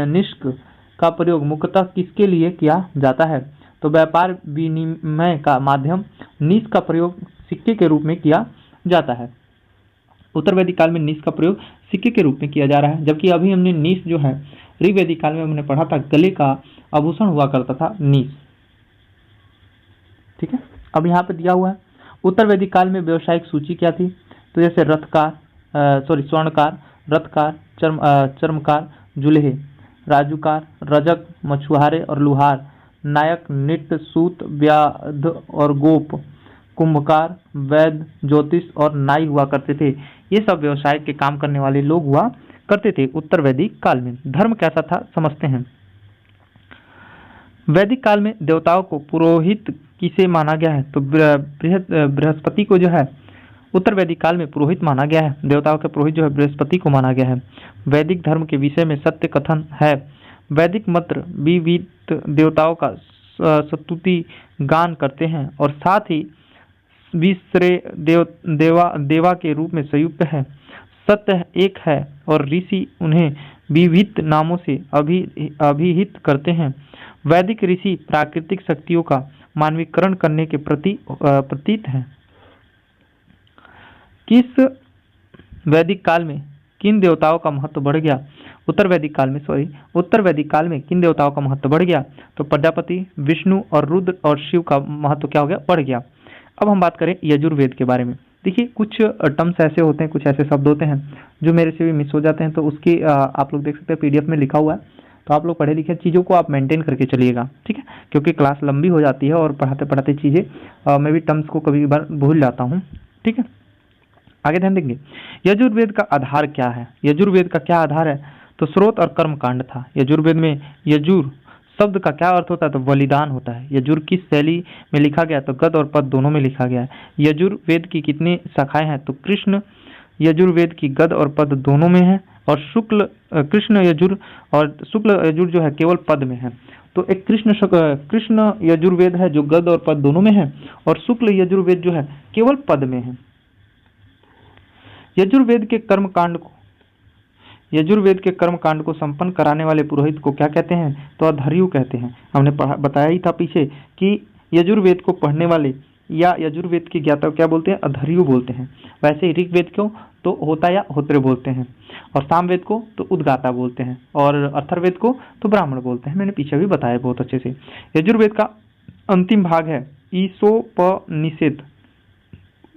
निष्क का प्रयोग मुख्यतः किसके लिए किया जाता है? तो व्यापार विनिमय का माध्यम नीस का प्रयोग सिक्के के रूप में किया जाता है। उत्तर वैदिक काल में नीस का प्रयोग सिक्के के रूप में किया जा रहा है, जबकि अभी हमने नीस जो है ऋग वैदिक काल में हमने पढ़ा था, गले का आभूषण हुआ करता था नीस। ठीक है, अब यहाँ पे दिया हुआ है उत्तर वैदिक काल में व्यवसायिक सूची क्या थी? तो जैसे स्वर्णकार, रथकार, चर्मकार, जुल्हे, राजूकार, रजक, मछुआरे और लुहार, नायक, नृत्य, सूत, व्याध और गोप, कुंभकार, वैद्य, ज्योतिष और नाई हुआ करते थे। ये सब व्यवसाय के काम करने वाले लोग हुआ करते थे उत्तर वैदिक काल में। धर्म कैसा था समझते हैं। वैदिक काल में देवताओं को पुरोहित किसे माना गया है? तो बृहस्पति को जो है उत्तर वैदिक काल में पुरोहित माना गया है। देवताओं के पुरोहित जो है बृहस्पति को माना गया है। वैदिक धर्म के विषय में सत्य कथन है। वैदिक मंत्र विविध देवताओं का स्तुति गान करते हैं और साथ ही विश्रेय देवा के रूप में संयुक्त है। सत्य एक है और ऋषि उन्हें विविध नामों से अभिहित करते हैं। वैदिक ऋषि प्राकृतिक शक्तियों का मानवीकरण करने के प्रतीत हैं। किस वैदिक काल में किन देवताओं का महत्व बढ़ गया? उत्तर वैदिक काल में किन देवताओं का महत्व बढ़ गया? तो प्रजापति, विष्णु और रुद्र और शिव का महत्व क्या हो गया? बढ़ गया। अब हम बात करें यजुर्वेद के बारे में। देखिए, कुछ टर्म्स ऐसे होते हैं, कुछ ऐसे शब्द होते हैं जो मेरे से भी मिस हो जाते हैं, तो उसकी आप लोग देख सकते हैं पीडीएफ में लिखा हुआ है, तो आप लोग पढ़े लिखे चीज़ों को आप मेंटेन करके चलिएगा। ठीक है, क्योंकि क्लास लंबी हो जाती है और पढ़ाते पढ़ाते चीज़ें मैं भी टर्म्स को कभी बार भूल जाता हूँ। ठीक है, आगे ध्यान देंगे। यजुर्वेद का आधार क्या है? यजुर्वेद का क्या आधार है? तो स्रोत और कर्म कांड था। यजुर्वेद में यजुर शब्द का क्या अर्थ होता है? तो बलिदान होता है। यजुर किस शैली में लिखा गया? तो गद्य और पद्य दोनों में लिखा गया है। यजुर्वेद की कितनी शाखाएं हैं? तो कृष्ण यजुर्वेद की गद्य और पद्य दोनों में है, और कृष्ण यजुर और शुक्ल यजुर जो है केवल पद में है। तो एक कृष्ण यजुर्वेद है जो गद्य और पद दोनों में है, और शुक्ल यजुर्वेद जो है केवल पद में है। यजुर्वेद के कर्म कांड को संपन्न कराने वाले पुरोहित को क्या कहते हैं? तो अधर्यु कहते हैं। हमने बताया ही था पीछे कि यजुर्वेद को पढ़ने वाले या यजुर्वेद के ज्ञाता क्या बोलते हैं? अधर्यु बोलते हैं। वैसे ही ऋग्वेद को तो होता या होत्र बोलते हैं, और सामवेद को तो उद्गाता बोलते हैं, और अथर्ववेद को तो ब्राह्मण बोलते हैं। मैंने पीछे भी बताया बहुत अच्छे से। यजुर्वेद का अंतिम भाग है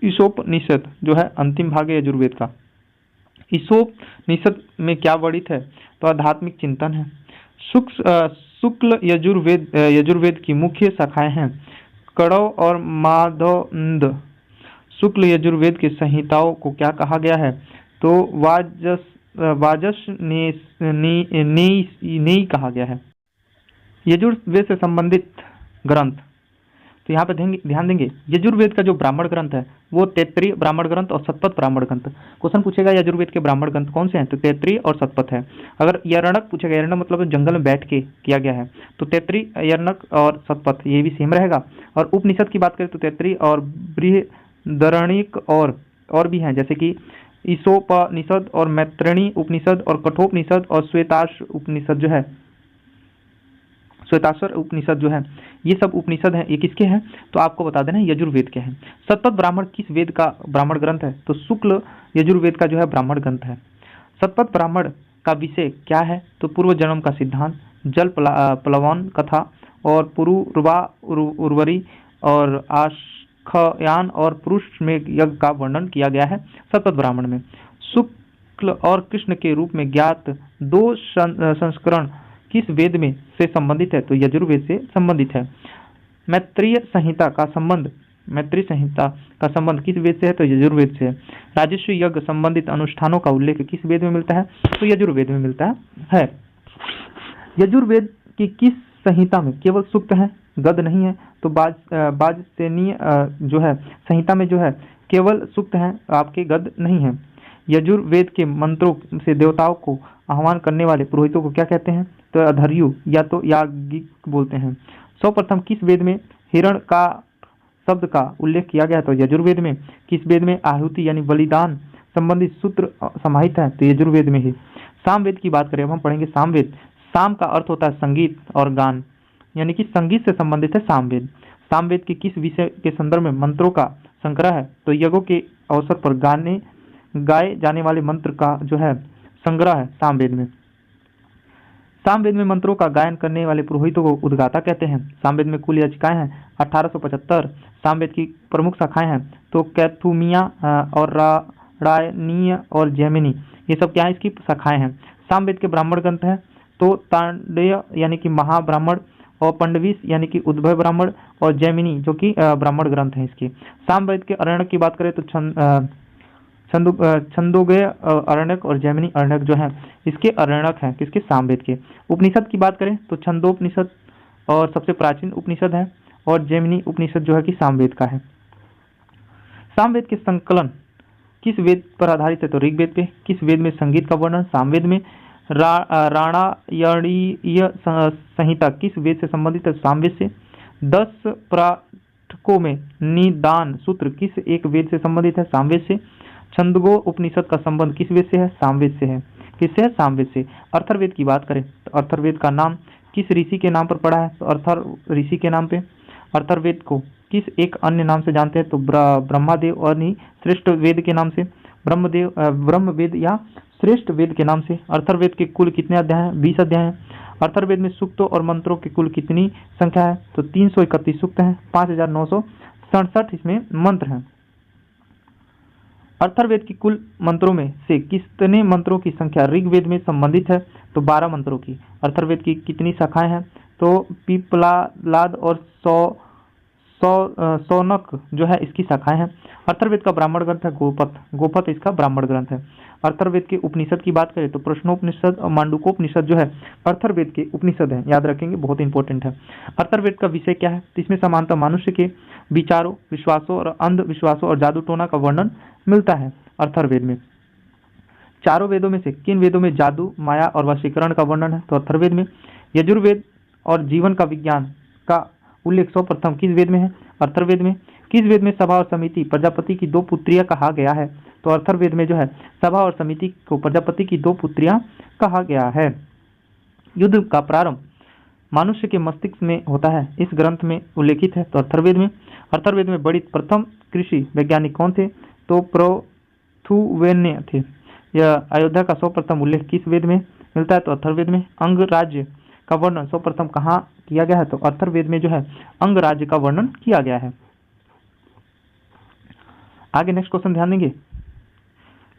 ईशोपनिषद जो है अंतिम भाग है यजुर्वेद का। ईशोपनिषद में क्या वर्णित है? तो आध्यात्मिक चिंतन है। शुक्ल यजुर्वेद की मुख्य शाखाएं हैं कड़व और माधवंद। शुक्ल यजुर्वेद की संहिताओं को क्या कहा गया है? तो वाजसनेयी कहा गया है। यजुर्वेद से संबंधित ग्रंथ, तो यहाँ पे ध्यान देंगे, यजुर्वेद का जो ब्राह्मण ग्रंथ है वो तैत्तिरीय ब्राह्मण ग्रंथ और शतपथ ब्राह्मण ग्रंथ। क्वेश्चन पूछेगा यजुर्वेद के ब्राह्मण ग्रंथ कौन से हैं? तो तैत्तिरीय और शतपथ है। अगर यरणक पूछेगा, यरणक मतलब जंगल में बैठ के किया गया है, तो तैत्तिरीय, यरणक और शतपथ ये भी सेम रहेगा। और उपनिषद की बात करें तो तैत्तिरीय और बृहदरण्यक और भी हैं, जैसे कि ईशोपनिषद और मैत्रेयी उपनिषद और कठोपनिषद और श्वेताश्वर उपनिषद जो है, ये सब उपनिषद हैं। ये किसके हैं? तो आपको बता देना यजुर्वेद के हैं। शतपथ ब्राह्मण किस वेद का ब्राह्मण ग्रंथ है? तो शुक्ल यजुर्वेद का जो है ब्राह्मण ग्रंथ है। शतपथ ब्राह्मण का विषय क्या है? तो पूर्व जन्म का सिद्धांत, जल प्लवन कथा और पुरुरवा उर्वरी और आख्यान और पुरुष में यज्ञ का वर्णन किया गया है शतपथ ब्राह्मण में। शुक्ल और कृष्ण के रूप में ज्ञात दो संस्करण किस वेद में से संबंधित है? तो यजुर्वेद से संबंधित है। मैत्रेय संहिता का संबंध किस वेद से है? तो यजुर्वेद से है। राजस्व यज्ञ संबंधित अनुष्ठानों का उल्लेख किस वेद में मिलता है? तो यजुर्वेद में मिलता है। यजुर्वेद की किस संहिता में केवल सूक्त है, गद्य नहीं है? तो वाजसेनीय जो है संहिता में जो है केवल सूक्त है, आपके गद्य नहीं है। यजुर्वेद के मंत्रों से देवताओं को आह्वान करने वाले पुरोहितों को क्या कहते हैं? तो अधर्यु या तो याज्ञिक बोलते हैं। सर्वप्रथम किस वेद में हिरण का शब्द का उल्लेख किया गया? तो यजुर्वेद में। किस वेद में आहुति यानी बलिदान संबंधित सूत्र समाहित है? तो यजुर्वेद में ही। सामवेद की बात करें, अब हम पढ़ेंगे सामवेद। साम का अर्थ होता है संगीत और गान, यानी कि संगीत से संबंधित है सामवेद। सामवेद के किस विषय के संदर्भ में मंत्रों का संग्रह है? तो यज्ञों के अवसर पर गाए जाने वाले मंत्र का जो है संग्रह है सामवेद में। सामवेद में मंत्रों का गायन करने वाले पुरोहितों को उद्गाता कहते हैं। सामवेद में कुल याचिकाएं हैं 1875। सामवेद की प्रमुख शाखाएं हैं तो कैथुमिया और रायनीय और जैमिनी, ये सब क्या है? इसकी शाखाएं हैं। सामवेद के ब्राह्मण ग्रंथ हैं तो तांडेय यानी कि महाब्राह्मण, और पंडवीस यानी कि उद्भव ब्राह्मण, और जैमिनी जो कि ब्राह्मण ग्रंथ हैं इसके। सामवेद के अरण्यक की बात करें तो छंदोगय अरण्यक और जैमिनी अरण्यक जो है इसके अरण्यक हैं किसके? सामवेद के। उपनिषद की बात करें तो छंदोपनिषद और सबसे प्राचीन उपनिषद है, और जैमिनी उपनिषद जो है कि सामवेद का है। सामवेद के संकलन किस वेद पर आधारित है? तो ऋग्वेद पे। किस वेद में संगीत का वर्णन? सामवेद में। राणायणीय संहिता किस वेद से संबंधित है? सामवेद से। 10 पाठकों में निदान सूत्र किस एक वेद से संबंधित है? सामवेद से। छंदोगय उपनिषद का संबंध किस वेद से है? सामवेद से है। किससे है? सामवेद से। अथर्ववेद की बात करें तो अथर्ववेद का नाम किस ऋषि के नाम पर पड़ा है? तो अथर्व ऋषि के नाम पे। अथर्ववेद को किस एक अन्य नाम से जानते हैं? तो ब्रह्मवेद और नहीं श्रेष्ठ वेद के नाम से, ब्रह्मवेद या श्रेष्ठ वेद के नाम से। अथर्ववेद के कुल कितने अध्याय हैं? 20 अध्याय हैं। अथर्ववेद में सूक्तों और मंत्रों की कुल कितनी संख्या है? तो 331 सूक्त हैं, 5967 इसमें मंत्र हैं। अथर्ववेद की कुल मंत्रों में से कितने मंत्रों की संख्या ऋग्वेद में संबंधित है? तो 12 मंत्रों की। अथर्ववेद की कितनी शाखाएं हैं? तो पीपलाद और सौनक जो है इसकी शाखाएं हैं। अथर्ववेद का ब्राह्मण ग्रंथ है गोपथ, गोपथ इसका ब्राह्मण ग्रंथ है। अथर्ववेद के उपनिषद की बात करें तो प्रश्नोपनिषद और मांडूकोपनिषद जो है अथर्ववेद के उपनिषद हैं, याद रखेंगे, बहुत इंपॉर्टेंट है। अथर्ववेद का विषय क्या है? तो इसमें सामान्यतः मनुष्य के विचारों, विश्वासों और अंधविश्वासों और जादू टोना का वर्णन मिलता है अथर्ववेद में। चारों वेदों में से किन वेदों में जादू, माया और वशीकरण का वर्णन है? तो अथर्ववेद में। यजुर्वेद और जीवन का विज्ञान का उल्लेख सर्वप्रथम किस वेद में है? अथर्ववेद में। किस वेद में सभा और समिति प्रजापति की दो पुत्रियां कहा गया है? तो अथर्ववेद में जो है सभा और समिति को प्रजापति की दो पुत्रियां कहा गया है। युद्ध का प्रारंभ मनुष्य के मस्तिष्क में होता है, इस ग्रंथ में उल्लेखित है। तो अथर्ववेद में। अथर्ववेद में बड़ी प्रथम कृषि वैज्ञानिक कौन थे? तो पृथुवेन्य थे। यह अयोध्या का सर्वप्रथम उल्लेख किस वेद में मिलता है? तो अथर्ववेद में। अंग राज्य का वर्णन सर्वप्रथम कहाँ किया गया है? तो अथर्ववेद में जो है अंग राज्य का वर्णन किया गया है। आगे नेक्स्ट क्वेश्चन ध्यान देंगे।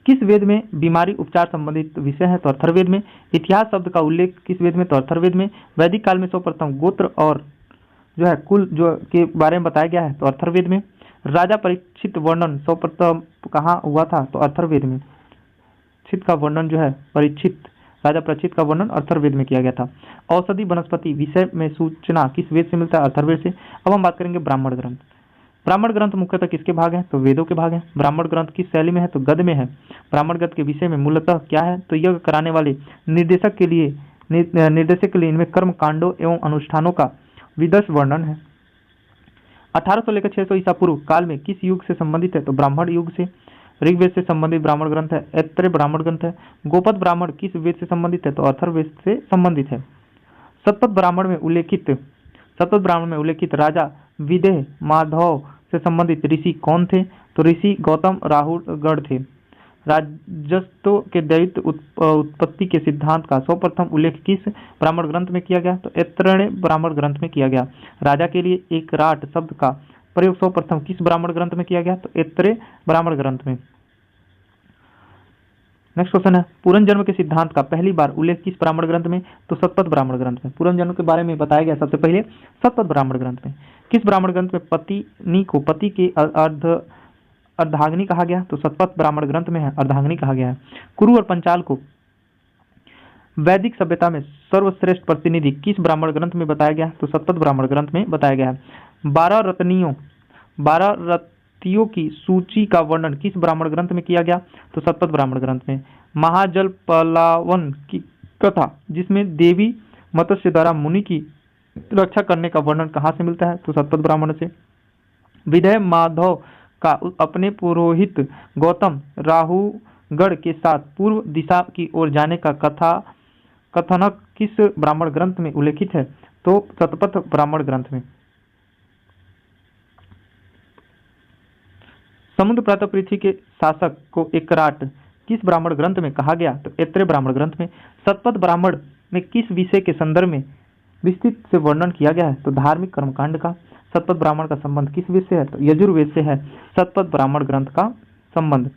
किस वेद में बीमारी उपचार संबंधित विषय है? तो अथर्ववेद में। इतिहास शब्द का उल्लेख किस वेद में? तो अथर्ववेद में। वैदिक काल में सर्वप्रथम गोत्र और जो है कुल जो के बारे में बताया गया है, तो अथर्ववेद में। राजा परीक्षित वर्णन सर्वप्रथम कहाँ हुआ था? तो अथर्ववेद में। परीक्षित का वर्णन जो है राजा परीक्षित का वर्णन अथर्ववेद में किया गया था। औषधि वनस्पति विषय में सूचना किस वेद से मिलता है? अथर्ववेद से। अब हम बात करेंगे ब्राह्मण ग्रंथ। ब्राह्मण ग्रंथ मुख्यतः किसके भाग हैं? तो वेदों के भाग हैं। ब्राह्मण ग्रंथ किस शैली में है? तो गद्य में है। ब्राह्मण ग्रंथ के विषय में मूलतः क्या है? तो यज्ञ कराने वाले निर्देशक के लिए इनमें कर्म कांडों एवं अनुष्ठानों का विदर्श वर्णन है। 1800 लेकर 600 ईसा पूर्व काल में किस युग से संबंधित है? तो ब्राह्मण युग से। ऋग्वेद से संबंधित ब्राह्मण ग्रंथ है, ऐत्रेय ब्राह्मण ग्रंथ है। गोपथ ब्राह्मण किस वेद से संबंधित है? तो अथर्ववेद से संबंधित है। सतपथ ब्राह्मण में उल्लेखित राजा विदेह माधव से संबंधित ऋषि कौन थे? तो ऋषि गौतम राहुलगढ़ थे। राजस्व के दैत्य उत्पत्ति के सिद्धांत का सर्वप्रथम उल्लेख किस ब्राह्मण ग्रंथ में किया गया? तो ऐत्रेय ब्राह्मण ग्रंथ में किया गया। राजा के लिए एक राट शब्द का प्रयोग सर्वप्रथम किस ब्राह्मण ग्रंथ में किया गया? तो ऐत्रेय ब्राह्मण ग्रंथ में। नेक्स्ट क्वेश्चन है, पुनर्जन्म के सिद्धांत का पहली बार उल्लेख किस ब्राह्मण ग्रंथ में? तो सतपथ ब्राह्मण ग्रंथ में। पुनर्जन्म के बारे में बताया गया सबसे पहले सतपथ ब्राह्मण ग्रंथ में। किस ब्राह्मण ग्रंथ में पत्नी को पति के अर्धांगिनी कहा गया? तो सतपथ ब्राह्मण ग्रंथ में है अर्धांगिनी कहा गया है। कुरु और पंचाल को वैदिक सभ्यता में सर्वश्रेष्ठ प्रतिनिधि किस ब्राह्मण ग्रंथ में बताया गया? तो सतपथ ब्राह्मण ग्रंथ में बताया गया है। 12 रतियों की सूची का वर्णन किस ब्राह्मण ग्रंथ में किया गया? तो सतपथ ब्राह्मण ग्रंथ में। महाजल पलावन की कथा जिसमें देवी मत्स्य द्वारा मुनि की रक्षा करने का वर्णन कहाँ से मिलता है? तो सतपथ ब्राह्मण से। विदेह माधव का अपने पुरोहित गौतम राहुगढ़ के साथ पूर्व दिशा की ओर जाने का कथनक किस ब्राह्मण ग्रंथ में उल्लेखित है? तो सतपथ ब्राह्मण ग्रंथ में। समुद्र प्रातः पृथ्वी के शासक को एकराट किस ब्राह्मण ग्रंथ में कहा गया? तो ऐत्रेय ब्राह्मण ग्रंथ में। सतपथ ब्राह्मण में किस विषय के संदर्भ में विस्तृत से वर्णन किया गया है? तो धार्मिक कर्मकांड का। सतपथ ब्राह्मण का संबंध किस वेद से है? तो यजुर्वेद से है सतपथ ब्राह्मण ग्रंथ का संबंध।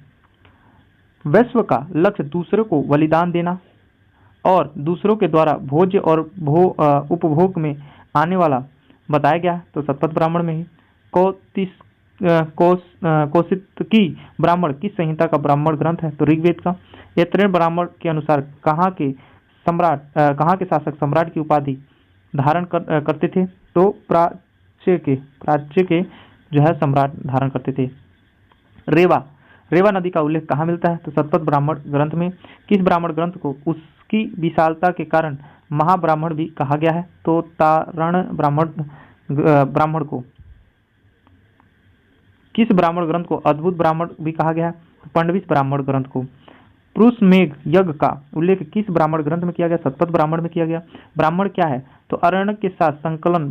वैश्व का लक्ष्य दूसरों को बलिदान देना और दूसरों के द्वारा भोज्य और उपभोग में आने वाला बताया गया, तो सतपथ ब्राह्मण में ही। कौशिकी ब्राह्मण किस संहिता का ब्राह्मण ग्रंथ है? तो ऋग्वेद का। ऐत्रेय ब्राह्मण के अनुसार कहाँ के शासक सम्राट की उपाधि धारण करते थे? तो प्राच्य के जो है सम्राट धारण करते थे। रेवा नदी का उल्लेख कहाँ मिलता है? तो सतपथ ब्राह्मण ग्रंथ में। किस ब्राह्मण ग्रंथ को उसकी विशालता के कारण महाब्राह्मण भी कहा गया है? तो तारण ब्राह्मण को। किस ब्राह्मण ग्रंथ को अद्भुत ब्राह्मण भी कहा गया है? पंडविस ब्राह्मण ग्रंथ को। पुरुष मेघ यज्ञ का उल्लेख किस ब्राह्मण ग्रंथ में किया गया? सतपथ ब्राह्मण में किया गया। ब्राह्मण क्या है? तो अरण्य के साथ संकलन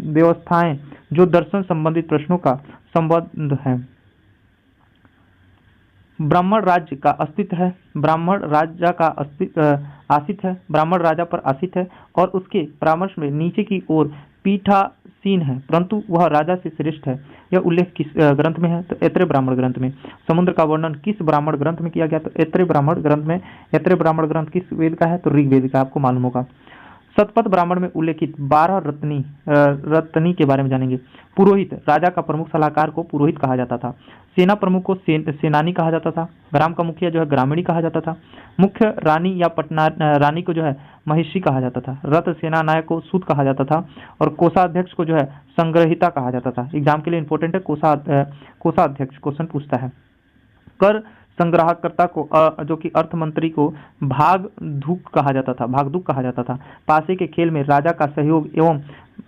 व्यवस्थाएं जो दर्शन संबंधित प्रश्नों का संबंध है। ब्राह्मण राज्य का अस्तित्व है, ब्राह्मण राजा का आसित है, ब्राह्मण राजा पर आसित है और उसके परामर्श में नीचे की ओर पीठासीन है, परंतु वह राजा से श्रेष्ठ है। यह उल्लेख किस ग्रंथ में है? तो ऐत्रेय ब्राह्मण ग्रंथ में। समुद्र का वर्णन किस ब्राह्मण ग्रंथ में किया गया? तो ऐत्रेय ब्राह्मण ग्रंथ में। ऐत्रेय ब्राह्मण ग्रंथ किस वेद का है? तो ऋग्वेद का, आपको मालूम होगा। शतपथ ब्राह्मण में उल्लेखित 12 रत्नी के बारे में जानेंगे। पुरोहित, राजा का प्रमुख सलाहकार को पुरोहित कहा जाता था। सेना प्रमुख को सेनानी कहा जाता था। ग्राम का मुखिया जो है ग्रामीणी कहा जाता था। मुख्य रानी या पटना रानी को जो है महिषी कहा जाता था। रथ सेना नायक को सूत कहा जाता था। और कोषाध्यक्ष को जो है संग्रहिता कहा जाता था। एग्जाम के लिए इंपॉर्टेंट है, कोषाध्यक्ष क्वेश्चन पूछता है। कर संग्रहकर्ता को जो कि अर्थ मंत्री को भागदूक कहा जाता था। पासे के खेल में राजा का सहयोग एवं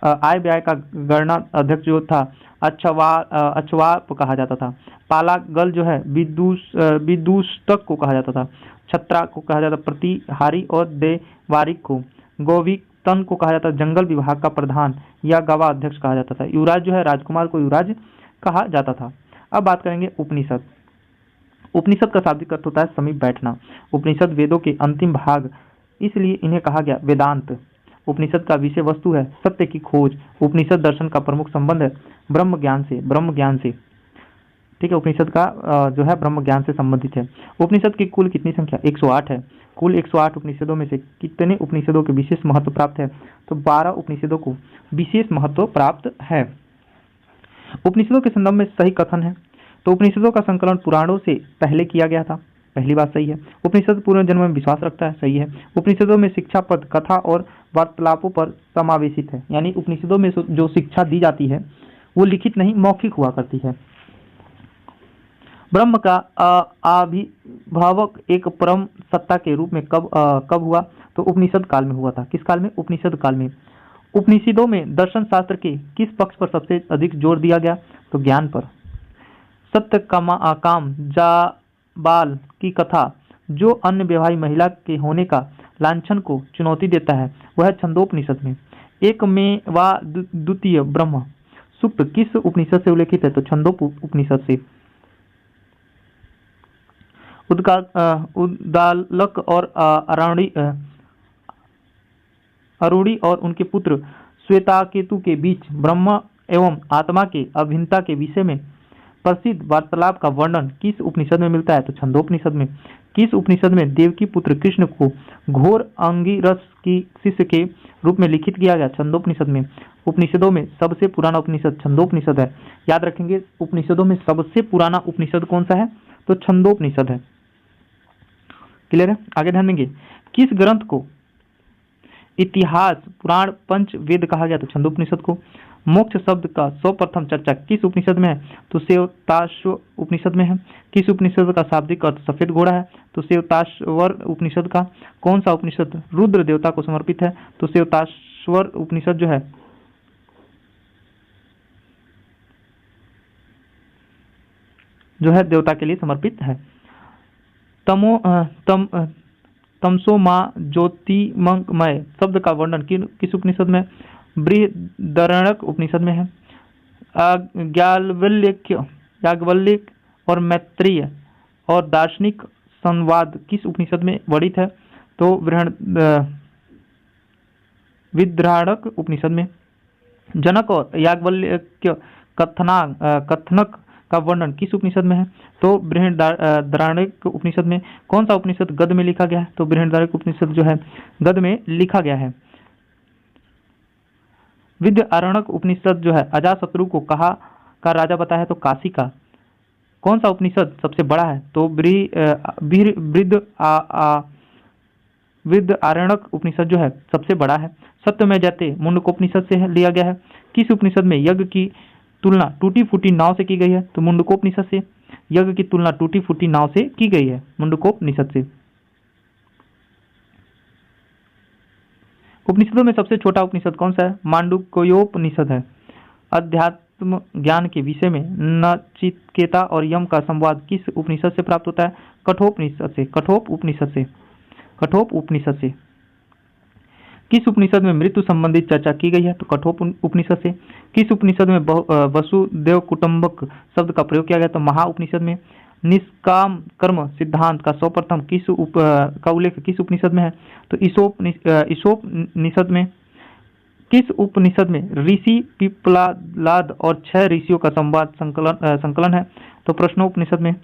आय व्यय का गणना अध्यक्ष जो था अचवाप कहा जाता था। पालागल जो है विदूषक को कहा जाता था। छत्रा को कहा जाता प्रतिहारी और देवारिक को। गोवितन को कहा जाता जंगल विभाग का प्रधान या गवा अध्यक्ष कहा जाता था। युवराज जो है राजकुमार को युवराज कहा जाता था। अब बात करेंगे उपनिषद। उपनिषद का शाब्दिक अर्थ होता है समीप बैठना। उपनिषद वेदों के अंतिम भाग, इसलिए इन्हें कहा गया वेदांत। उपनिषद का विषय वस्तु है सत्य की खोज। उपनिषद दर्शन का प्रमुख संबंध है ब्रह्म ज्ञान से। ठीक है, उपनिषद का जो है ब्रह्म ज्ञान से संबंधित है। उपनिषद की कुल कितनी संख्या? 108 है। कुल 108 उपनिषदों में से कितने उपनिषदों के विशेष महत्व प्राप्त है? तो 12 उपनिषदों को विशेष महत्व प्राप्त है। उपनिषदों के संदर्भ में सही कथन है। तो उपनिषदों का संकलन पुराणों से पहले किया गया था, पहली बात सही है। उपनिषद पूर्ण जन्म में विश्वास रखता है, सही है। उपनिषदों में शिक्षा पद, कथा और वार्तालापों पर समावेशित है, यानी उपनिषदों में जो शिक्षा दी जाती है वो लिखित नहीं मौखिक हुआ करती है। ब्रह्म का आविर्भाव एक परम सत्ता के रूप में कब हुआ? तो उपनिषद काल में हुआ था। किस काल में? उपनिषद काल में। उपनिषदों में दर्शन शास्त्र के किस पक्ष पर सबसे अधिक जोर दिया गया? तो ज्ञान पर। सत्य काम जाबाल की कथा जो अन्य विवाही महिला के होने का लांछन को चुनौती देता है वह है छंदोपनिषद में। एक में व द्वितीय ब्रह्म सूक्त किस उपनिषद से उल्लेखित है? तो छंदोपनिषद से। उद्दालक और अरुणी और उनके पुत्र श्वेताकेतु के बीच ब्रह्म एवं आत्मा के अभिन्नता के विषय में प्रसिद्ध वार्तालाप का वर्णन किस उपनिषद में मिलता है? तो छंदोपनिषद में। किस उपनिषद में देवकी पुत्र कृष्ण को घोर अंगिरस की शिष्य के रूप में लिखित किया गया? छंदोपनिषद में। उपनिषदों में सबसे पुराना उपनिषद छंदोपनिषद है। याद रखेंगे, उपनिषदों में सबसे पुराना उपनिषद कौन सा है? तो छंदोपनिषद है। क्लियर है? आगे ध्यान देंगे। किस ग्रंथ को इतिहास पुराण पंच वेद कहा गया? तो छंदोपनिषद को। मोक्ष शब्द का सर्वप्रथम चर्चा किस उपनिषद में है? तो श्वेताश्व उपनिषद में है। किस उपनिषद का शाब्दिक अर्थ सफेद घोड़ा है? तो श्वेताश्वर उपनिषद का। कौन सा उपनिषद रुद्र देवता को समर्पित है? तो श्वेताश्वर उपनिषद जो है देवता के लिए समर्पित है। तमसो माँ ज्योतिमय शब्द का वर्णन किस उपनिषद में? बृहदारण्यक उपनिषद में है। याज्ञवल्क्य और मैत्रेय और दार्शनिक संवाद किस उपनिषद में वर्णित है? तो विद्राणक उपनिषद में। जनक और याज्ञवल्क्य कथनक का वर्णन किस उपनिषद में है? तो बृहदारण्यक उपनिषद में। कौन सा उपनिषद गद्य में लिखा गया है? तो बृहदारण्यक उपनिषद जो है गद्य में लिखा गया है। विद्यारण्यक उपनिषद जो है अजातशत्रु को कहाँ का राजा बताया है? तो काशी का। कौन सा उपनिषद सबसे बड़ा है? तो विद्यारण्यक उपनिषद जो है सबसे बड़ा है। सत्यमेव जयते मुंडकोपनिषद से लिया गया है। किस उपनिषद में यज्ञ की तुलना टूटी फूटी नाव से की गई है? तो मुंडकोपनिषद से। यज्ञ की तुलना टूटी फूटी नाव से की गई है, मुंडकोपनिषद से। उपनिषदों में सबसे छोटा उपनिषद कौन सा है? मांडुक्योपनिषद है। अध्यात्म ज्ञान के विषय में नचिकेता और यम का संवाद किस उपनिषद से प्राप्त होता है? कठोपनिषद से। किस उपनिषद में मृत्यु संबंधित चर्चा की गई है? तो कठोपनिषद से। किस उपनिषद में वसुदेव कुटुंबक शब्द का प्रयोग किया गया? तो महाउपनिषद में। निष्काम कर्म सिद्धांत का सर्वप्रथम का उल्लेख किस उपनिषद में है? तो ईशोपनिषद में। किस उपनिषद में ऋषि पिप्पलाद और 6 ऋषियों का संवाद संकलन है? तो प्रश्नोपनिषद में।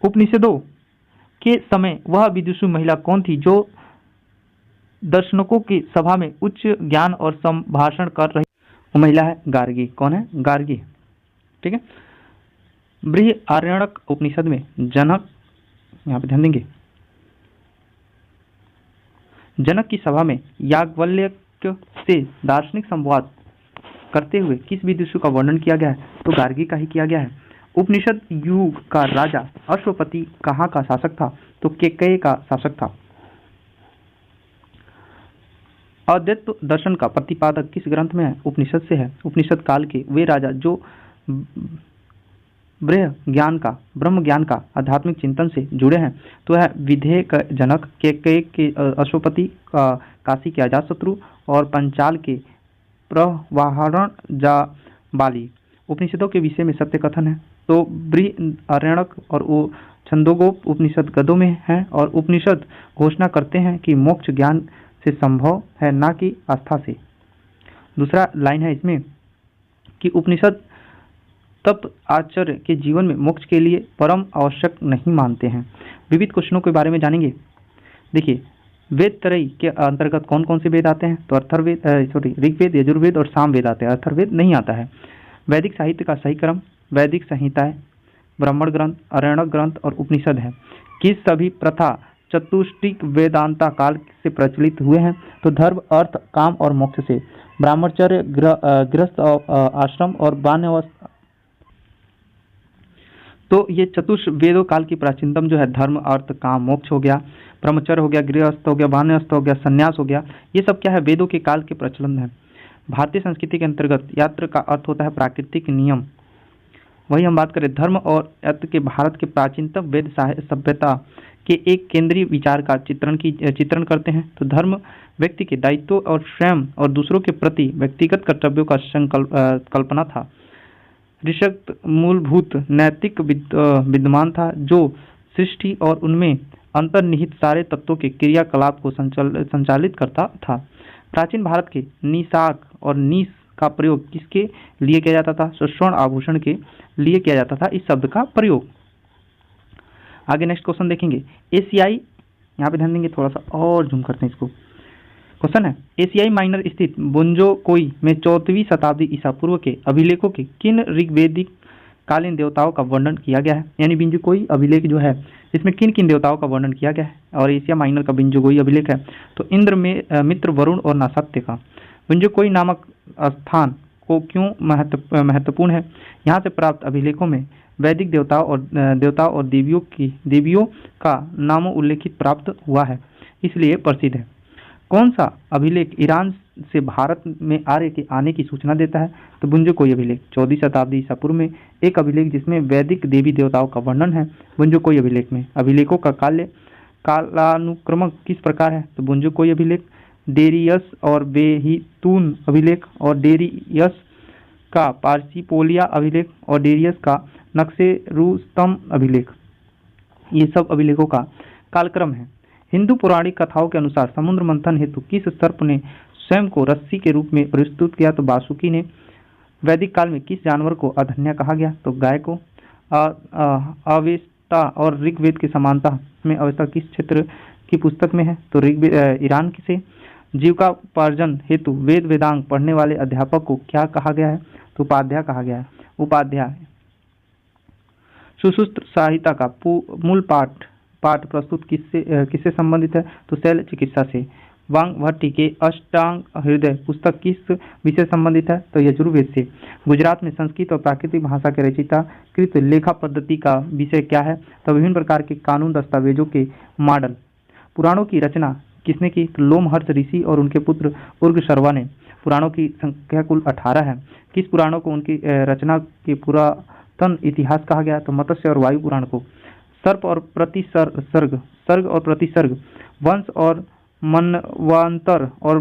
उपनिषदों के समय वह विदुषी महिला कौन थी जो दर्शनकों की सभा में उच्च ज्ञान और संभाषण कर रही वो महिला है गार्गी। कौन है? गार्गी। ठीक है। बृहदारण्यक उपनिषद में जनक, यहाँ पे ध्यान देंगे, जनक की सभा में याज्ञवल्क्य से दार्शनिक संवाद करते हुए किस विदुषी का वर्णन किया गया है? तो गार्गी का ही किया गया है। उपनिषद युग का राजा अश्वपति कहाँ का शासक था? तो केकय का शासक था। अद्वैत दर्शन का प्रतिपादक किस ग्रंथ में है? उपनिषद से है। उपनिषद काल के वे राजा जो ब्रह्म ज्ञान का आध्यात्मिक चिंतन से जुड़े हैं तो है विधेय का जनक, केकय के अश्वपति, काशी के अजातशत्रु और पंचाल के प्रवाहरण जाबाली। उपनिषदों के विषय में सत्य कथन है तो बृहदारण्यक और वो छंदोगोप उपनिषद गद्यों में है और उपनिषद घोषणा करते हैं कि मोक्ष ज्ञान से संभव है, ना कि आस्था से। दूसरा लाइन है इसमें कि उपनिषद तप आचार्य के जीवन में मोक्ष के लिए परम आवश्यक नहीं मानते हैं। विविध क्वेश्चनों के बारे में जानेंगे। देखिए, वेद त्रयी के अंतर्गत कौन कौन से वेद आते हैं? तो अथर्ववेद, ऋग्वेद, यजुर्वेद और सामवेद आते हैं। अथर्ववेद नहीं आता है। वैदिक साहित्य का सही क्रम वैदिक संहिताएं, ब्राह्मण ग्रंथ, आरण्यक ग्रंथ और उपनिषद है। किस सभी प्रथा चतुष्टिक वेदांता काल से प्रचलित हुए हैं? तो धर्म, अर्थ, काम और मोक्ष से। ब्रह्मचर्य, गृहस्थ आश्रम और वानप्रस्थ। तो ये चतुर्वेदों काल की प्राचीनतम जो है धर्म, अर्थ, काम, मोक्ष हो गया, ब्रह्मचर्य हो गया, गृहस्थ हो गया, वानप्रस्थ हो गया, संन्यास हो गया, ये सब क्या है? वेदों के काल के प्रचलन है। भारतीय संस्कृति के अंतर्गत यात्र का अर्थ होता है प्राकृतिक नियम। वही हम बात करें धर्म और अर्थ के भारत के प्राचीनतम वेद सभ्यता के एक केंद्रीय विचार का चित्रण करते हैं। तो धर्म व्यक्ति के दायित्व और स्वयं और दूसरों के प्रति व्यक्तिगत कर्तव्यों का कल्पना था। ऋषभ मूलभूत नैतिक विद्यमान था जो सृष्टि और उनमें अंतर्निहित सारे तत्वों के क्रियाकलाप को संचालित करता था। प्राचीन भारत के निशाक और नीस का प्रयोग किसके लिए किया जाता था? स्वर्ण आभूषण के लिए किया जाता था इस शब्द का प्रयोग। आगे नेक्स्ट क्वेश्चन देखेंगे। एशियाई, यहाँ पे ध्यान देंगे, थोड़ा सा और जूम करते हैं इसको। क्वेश्चन है, एशियाई माइनर स्थित बुंजोकोई में 14वीं शताब्दी ईसा पूर्व के अभिलेखों के किन ऋग्वेदिक कालीन देवताओं का वर्णन किया गया है? यानी बुंजोकोई अभिलेख जो है इसमें किन किन देवताओं का वर्णन किया गया है? और एशिया माइनर का बुंजोकोई अभिलेख है तो इंद्र में मित्र, वरुण और नासत्य का। बुंजोकोई नामक स्थान को क्यों महत्वपूर्ण है? यहाँ से प्राप्त अभिलेखों में वैदिक देवताओं और देवियों का नामों उल्लेखित प्राप्त हुआ है, इसलिए प्रसिद्ध है। कौन सा अभिलेख ईरान से भारत में आर्य के आने की सूचना देता है? तो बुंजोकोई अभिलेख 14वीं शताब्दी ईसा पूर्व में एक अभिलेख जिसमें वैदिक देवी देवताओं का वर्णन है। बुंजोकोई अभिलेख में अभिलेखों का कालानुक्रम किस प्रकार है? तो बुंजोकोई अभिलेख, डेरियस और बेहितून अभिलेख और डेरियस का पार्सिपोलिया अभिलेख और डेरियस का नक्सेरुस्तम अभिलेख, ये सब अभिलेखों का कालक्रम है। हिंदू पौराणिक कथाओं के अनुसार समुद्र मंथन हेतु किस सर्प ने स्वयं को रस्सी के रूप में प्रस्तुत किया? तो वासुकी ने। वैदिक काल में किस जानवर को अधन्या कहा गया? तो गाय को। अवेस्ता और ऋग्वेद की समानता में अवेस्ता किस क्षेत्र की पुस्तक में है? तो ऋग्वेद ईरान से। जीविकोपार्जन हेतु वेद वेदांग पढ़ने वाले अध्यापक को क्या कहा गया है? तो उपाध्याय कहा गया है। उपाध्याय। सुश्रुत संहिता का मूल पाठ प्रस्तुत किससे संबंधित है? तो शैल चिकित्सा से। वांग भट्टी के अष्टांग हृदय पुस्तक किस विषय संबंधित है? तो यजुर्वेद से। गुजरात में संस्कृत और प्राकृतिक भाषा के रचयिता कृत लेखा पद्धति का विषय क्या है? तो विभिन्न प्रकार के कानून दस्तावेजों के मॉडल। पुराणों की रचना किसने की? तो लोमहर्ष ऋषि और उनके पुत्र उर्गशर्वा ने। पुराणों की संख्या कुल 18 है। किस पुराणों को उनकी रचना के पुरातन इतिहास कहा गया? तो मत्स्य और वायु पुराण को। सर्प और प्रतिसर्ग, सर्ग और प्रतिसर्ग, वंश और मनवांतर और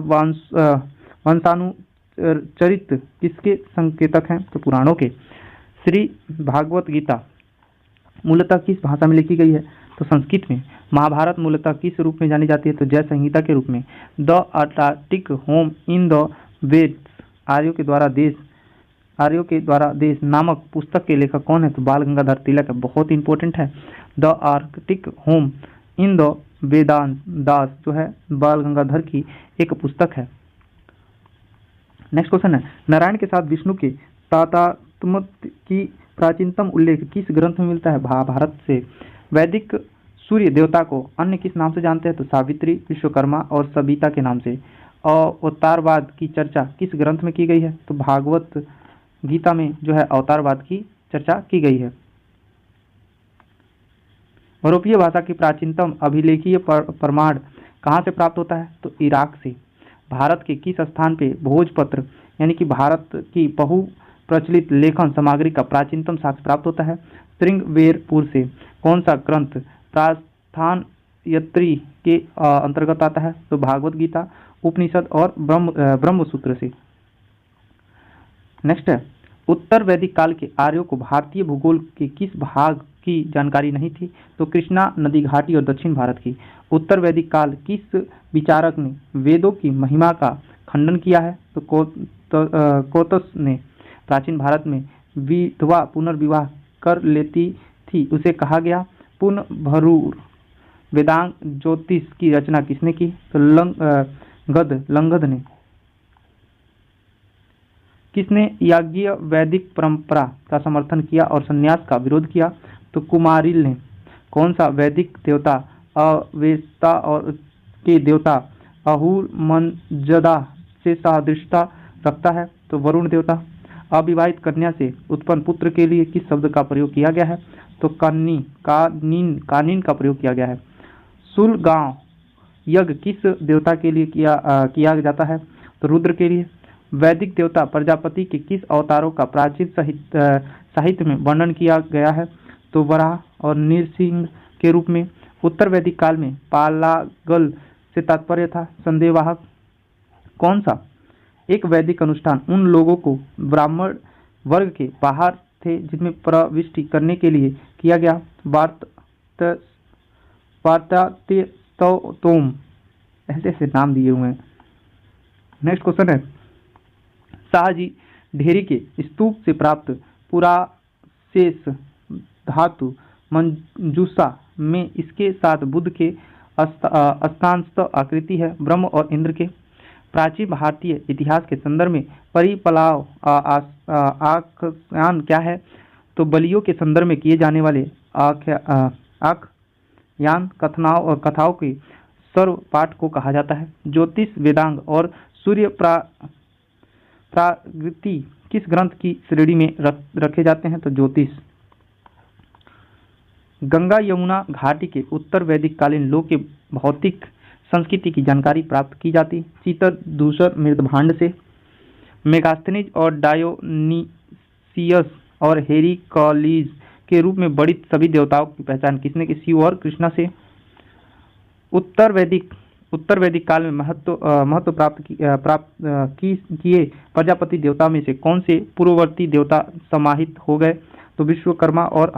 वंशानुचरित किसके संकेतक हैं? तो पुराणों के। श्री भागवत गीता मूलतः किस भाषा में लिखी गई है? तो संस्कृत में। महाभारत मूलतः किस रूप में जानी जाती है? तो जय संहिता के रूप में। द अटार्कटिक होम इन द वेद, आर्यों के द्वारा देश नामक पुस्तक के लेखक कौन है? तो बाल गंगाधर तिलक है। बहुत इंपॉर्टेंट है। The Arctic home in the Vedant Das जो है बाल गंगाधर की एक पुस्तक है। नेक्स्ट क्वेश्चन है, नारायण के साथ विष्णु के तादात्म्य की प्राचीनतम उल्लेख किस ग्रंथ में मिलता है? महाभारत से। वैदिक सूर्य देवता को अन्य किस नाम से जानते हैं? तो सावित्री, विश्वकर्मा और सविता के नाम से। और अवतारवाद की चर्चा किस ग्रंथ में की गई है? तो भागवत गीता में जो है अवतारवाद की चर्चा की गई है। यूरोपीय भाषा की प्राचीनतम अभिलेखीय प्रमाण कहाँ से प्राप्त होता है? तो इराक से। भारत के किस स्थान पे भोजपत्र यानी कि भारत की बहु प्रचलित लेखन सामग्री का प्राचीनतम साक्ष्य प्राप्त होता है? श्रृंगवेरपुर से। कौन सा ग्रंथ प्रास्थान यत्री के अंतर्गत आता है? तो भागवत गीता, उपनिषद और ब्रह्मसूत्र से। नेक्स्ट है, उत्तर वैदिक काल के आर्यों को भारतीय भूगोल के किस भाग की जानकारी नहीं थी? तो कृष्णा नदी घाटी और दक्षिण भारत की। उत्तर वैदिक काल किस विचारक ने वेदों की महिमा का खंडन किया है? तो कोतस ने। प्राचीन भारत में विधवा पुनर्विवाह कर लेती थी, उसे कहा गया पुनर्भरूर। वेदांग ज्योतिष की रचना किसने की? तो लंगद ने। किसने याज्ञीय वैदिक परंपरा का समर्थन किया और संन्यास का विरोध किया? तो कुमारिल ने। कौन सा वैदिक देवता अवेस्ता और के देवता अहूर मंजदा से सादृश्यता रखता है? तो वरुण देवता। अविवाहित कन्या से उत्पन्न पुत्र के लिए किस शब्द का प्रयोग किया गया है? तो कानीन का प्रयोग किया गया है। सुलगांव यज्ञ किस देवता के लिए किया जाता है? तो रुद्र के लिए। वैदिक देवता प्रजापति के किस अवतारों का प्राचीन साहित्य में वर्णन किया गया है? तो वराह और नृसिंह के रूप में। उत्तर वैदिक काल में पालागल से तात्पर्य था संदेहवाहक। कौन सा एक वैदिक अनुष्ठान उन लोगों को ब्राह्मण वर्ग के बाहर थे जिनमें प्रविष्टि करने के लिए किया गया? वार्तातोम, ऐसे ऐसे नाम दिए हुए हैं। नेक्स्ट क्वेश्चन है, शाहजी ढेरी के स्तूप से प्राप्त पुराशेष धातु मंजूषा में इसके साथ बुद्ध के अस्तांत आकृति है। ब्रह्म और इंद्र के। प्राचीन भारतीय इतिहास के संदर्भ में परिपलाव आख्यान क्या है? तो बलियों के संदर्भ में किए जाने वाले आख्यान कथाओं के सर्वपाठ को कहा जाता है। ज्योतिष, वेदांग और सूर्य प्राकृति किस ग्रंथ की श्रेणी में रखे जाते हैं? तो ज्योतिष। गंगा यमुना घाटी के उत्तर वैदिक कालीन लोक के भौतिक संस्कृति की जानकारी प्राप्त की जाती। चीतर दूसर मृदभांड से। मेगास्थनीज और डायोनीसियस और हेरिकॉलीज के रूप में बढ़ित सभी देवताओं की पहचान किसने की? शिव और कृष्णा से। उत्तर वैदिक काल में महत्व प्राप्त किए प्रजापति देवता में से कौन से पूर्ववर्ती देवता समाहित हो गए? तो विश्वकर्मा और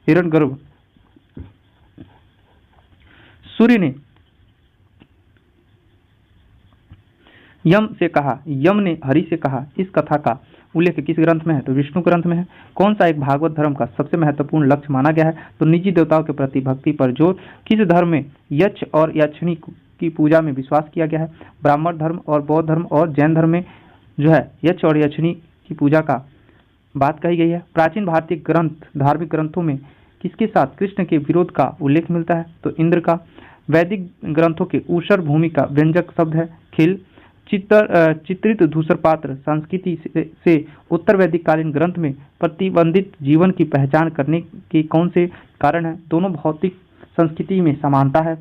हिरण्यगर्भ। सूर्य ने यम ने हरि से कहा, इस कथा का उल्लेख किस ग्रंथ में है? तो विष्णु ग्रंथ में है। कौन सा एक भागवत धर्म का सबसे महत्वपूर्ण लक्ष्य माना गया है? तो निजी देवताओं के प्रति भक्ति पर जोर। किस धर्म में यक्ष और यक्षिणी की पूजा में विश्वास किया गया है? ब्राह्मण धर्म और बौद्ध धर्म और जैन धर्म में जो है यक्ष और यक्षिणी की पूजा का बात कही गई है। प्राचीन भारतीय धार्मिक ग्रंथों में किसके साथ कृष्ण के विरोध का उल्लेख मिलता है? तो इंद्र का। वैदिक ग्रंथों के ऊषर भूमि का व्यंजक शब्द है खिल। चित्रित धूसर पात्र संस्कृति से उत्तर वैदिक कालीन ग्रंथ में प्रतिबंधित जीवन की पहचान करने के कौन से कारण है? दोनों भौतिक संस्कृति में समानता है।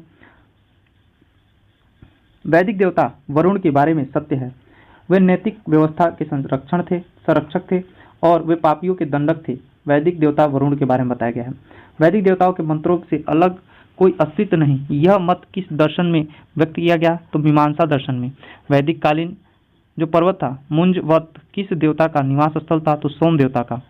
वैदिक देवता वरुण के बारे में सत्य है, वे नैतिक व्यवस्था के संरक्षक थे और वे पापियों के दंडक थे। वैदिक देवता वरुण के बारे में बताया गया है। वैदिक देवताओं के मंत्रों से अलग कोई अस्तित्व नहीं, यह मत किस दर्शन में व्यक्त किया गया? तो मीमांसा दर्शन में। वैदिक कालीन जो पर्वत था मुंजवत किस देवता का निवास स्थल था? तो सोम देवता का।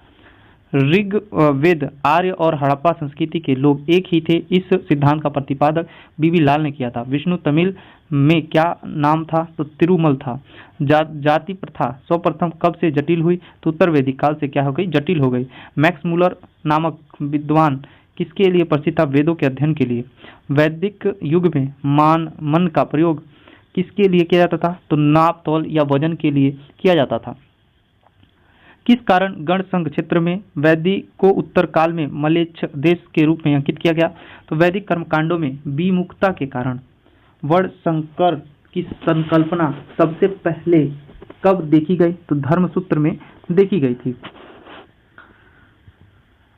ऋग वेद आर्य और हड़प्पा संस्कृति के लोग एक ही थे, इस सिद्धांत का प्रतिपादक बीबी लाल ने किया था। विष्णु तमिल में क्या नाम था? तो तिरुमल था। जाति प्रथा सर्वप्रथम कब से जटिल हुई? तो उत्तर वैदिक काल से क्या हो गई? जटिल हो गई। मैक्स मूलर नामक विद्वान किसके लिए प्रसिद्ध था? वेदों के अध्ययन के लिए। वैदिक युग में मन का प्रयोग किसके लिए किया जाता था? तो नाप तौल या वजन के लिए किया जाता था। किस कारण गण संघ क्षेत्र में वैदिक को उत्तर काल में मलेच्छ देश के रूप में अंकित किया गया? तो वैदिक कर्मकांडों में विमुखता के कारण वर्ण संकर की संकल्पना सबसे पहले कब देखी गई? तो धर्मसूत्र में देखी गई थी।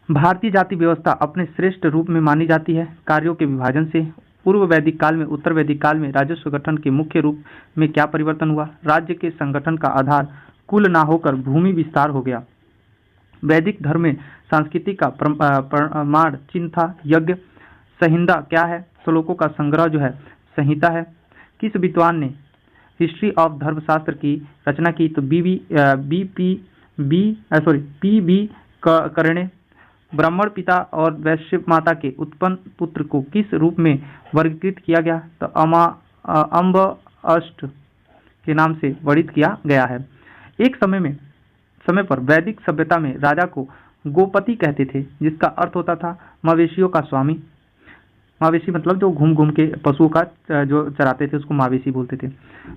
भारतीय जाति व्यवस्था अपने श्रेष्ठ रूप में मानी जाती है कार्यों के विभाजन से। पूर्व वैदिक काल में उत्तर वैदिक काल में राजस्व गठन के मुख्य रूप में क्या परिवर्तन हुआ? राज्य के संगठन का आधार कुल ना होकर भूमि विस्तार हो गया। वैदिक धर्म में संस्कृति का प्रमाण चिन्ह था यज्ञ। संहिता क्या है? श्लोकों का संग्रह जो है संहिता है। किस विद्वान ने हिस्ट्री ऑफ धर्मशास्त्र की रचना की? तो पी.बी. करणे। ब्राह्मण पिता और वैश्य माता के उत्पन्न पुत्र को किस रूप में वर्गीकृत किया गया? तो अम्ब अष्ट के नाम से वर्णित किया गया है। एक समय पर वैदिक सभ्यता में राजा को गोपति कहते थे, जिसका अर्थ होता था मवेशियों का स्वामी। मवेशी मतलब जो घूम घूम के पशुओं का जो चराते थे उसको मवेशी बोलते थे।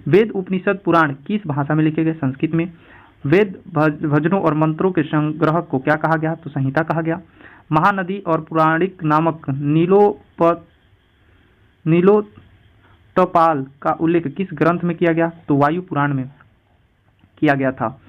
वेद उपनिषद पुराण किस भाषा में लिखे गए? संस्कृत में। वेद भजनों और मंत्रों के संग्रह को क्या कहा गया? तो संहिता कहा गया। महानदी और पुराणिक नामक नीलोत्पल का उल्लेख किस ग्रंथ में किया गया? तो वायु पुराण में किया गया था।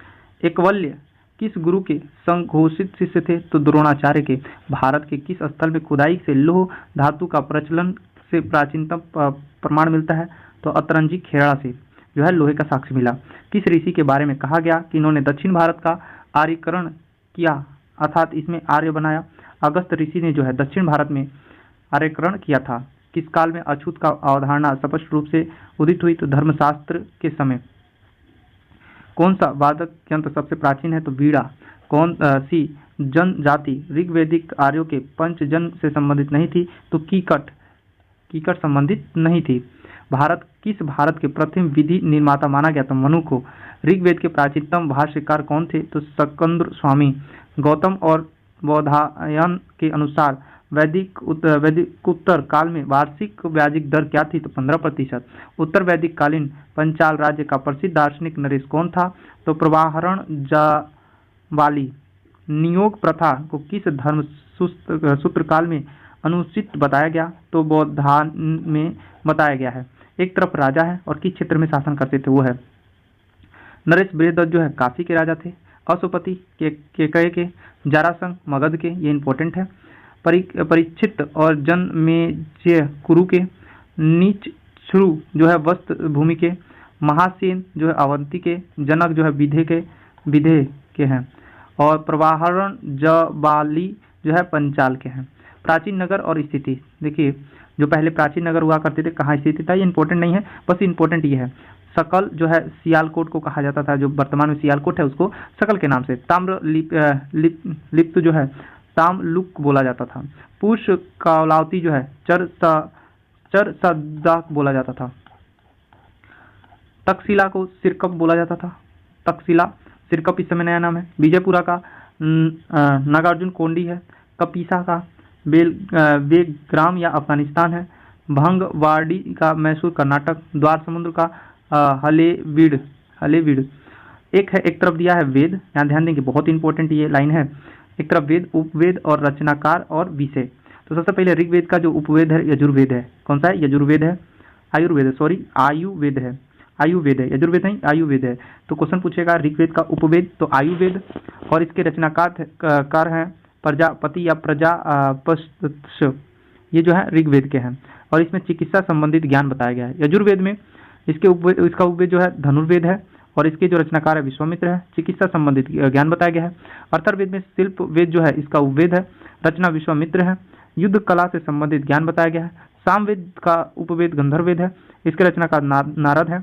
एकवल्य किस गुरु के संघोषित शिष्य थे? तो द्रोणाचार्य के। भारत के किस स्थल में खुदाई से लौह धातु का प्रचलन से प्राचीनतम प्रमाण मिलता है? तो अतरंजी खेड़ा से जो है लोहे का साक्ष्य मिला। किस ऋषि के बारे में कहा गया कि इन्होंने दक्षिण भारत का आर्यकरण किया, अर्थात इसमें आर्य बनाया? अगस्त ऋषि ने जो है दक्षिण भारत में आर्यकरण किया था। किस काल में अछूत का अवधारणा स्पष्ट रूप से उदित हुई? तो धर्मशास्त्र के समय। कौन सा वादक यंत्र सबसे प्राचीन है? तो वीणा। कौन सी जनजाति ऋग्वैदिक आर्यों के पंचजन से संबंधित नहीं थी? तो कीकट संबंधित नहीं थी। भारत के प्रथम विधि निर्माता माना गया? तो मनु को। ऋग्वेद के प्राचीनतम भाष्यकार कौन थे? तो शकंद्र स्वामी। गौतम और बौधायन के अनुसार वैदिक उत्तर काल में वार्षिक ब्याजिक दर क्या थी? तो 15%। उत्तर वैदिक कालीन पंचाल राज्य का प्रसिद्ध दार्शनिक नरेश कौन था? तो प्रवाहरण जावाली। नियोग प्रथा को किस धर्म सूत्र काल में अनुचित बताया गया? तो बौद्धान में बताया गया है। एक तरफ राजा है और किस क्षेत्र में शासन करते थे? वो है नरेश बृहदत्त जो है काशी के राजा थे। अशुपति के जारासंघ मगध के, ये इंपॉर्टेंट है। परीक्षित और जनमेजय कुरु के। नीच श्रु जो है वस्त्र भूमि के। महासेन जो है अवंती के। जनक जो है विधेय के हैं। और प्रवाहरण जबाली जो है पंचाल के हैं। प्राचीन नगर और स्थिति, देखिए जो पहले प्राचीन नगर हुआ करते थे कहाँ स्थिति था ये इंपॉर्टेंट नहीं है, बस इंपॉर्टेंट ये है। सकल जो है सियालकोट को कहा जाता था, जो वर्तमान में सियालकोट है उसको सकल के नाम से। ताम्र लिप्त जो है तामलुक बोला जाता था। पुष कालावती जो है चर सदाक बोला जाता था। तक्षशिला को सिरकप बोला जाता था। तक्षशिला सिरकप इस समय नया नाम है। विजयपुरा का नागार्जुन कोंडी है। कपीसा का बेलग्राम या अफगानिस्तान है। भंगवाड़ी का मैसूर कर्नाटक। द्वार समुद्र का हलेबीड। एक तरफ दिया है वेद, यहाँ ध्यान देंगे बहुत इंपॉर्टेंट ये लाइन है। एक तरफ वेद, उपवेद और रचनाकार और विषय। तो सबसे पहले ऋग्वेद का जो उपवेद है यजुर्वेद है। कौन सा है? यजुर्वेद है। आयुर्वेद है। यजुर्वेद नहीं आयुर्वेद है। तो क्वेश्चन पूछेगा ऋग्वेद का उपवेद तो आयुर्वेद, और इसके रचनाकार हैं प्रजापति या प्रजापस्य, ये जो है ऋग्वेद के हैं। और इसमें चिकित्सा संबंधित ज्ञान बताया गया है। यजुर्वेद में इसका उपवेद जो है धनुर्वेद है, और इसके जो रचनाकार है विश्वामित्र है। चिकित्सा संबंधित ज्ञान बताया गया है। अर्थवेद में शिल्प वेद जो है इसका उपवेद है, रचना विश्वामित्र है। युद्ध कला से संबंधित ज्ञान बताया गया है। सामवेद का उपवेद गंधर्ववेद है, इसके रचनाकार नारद है।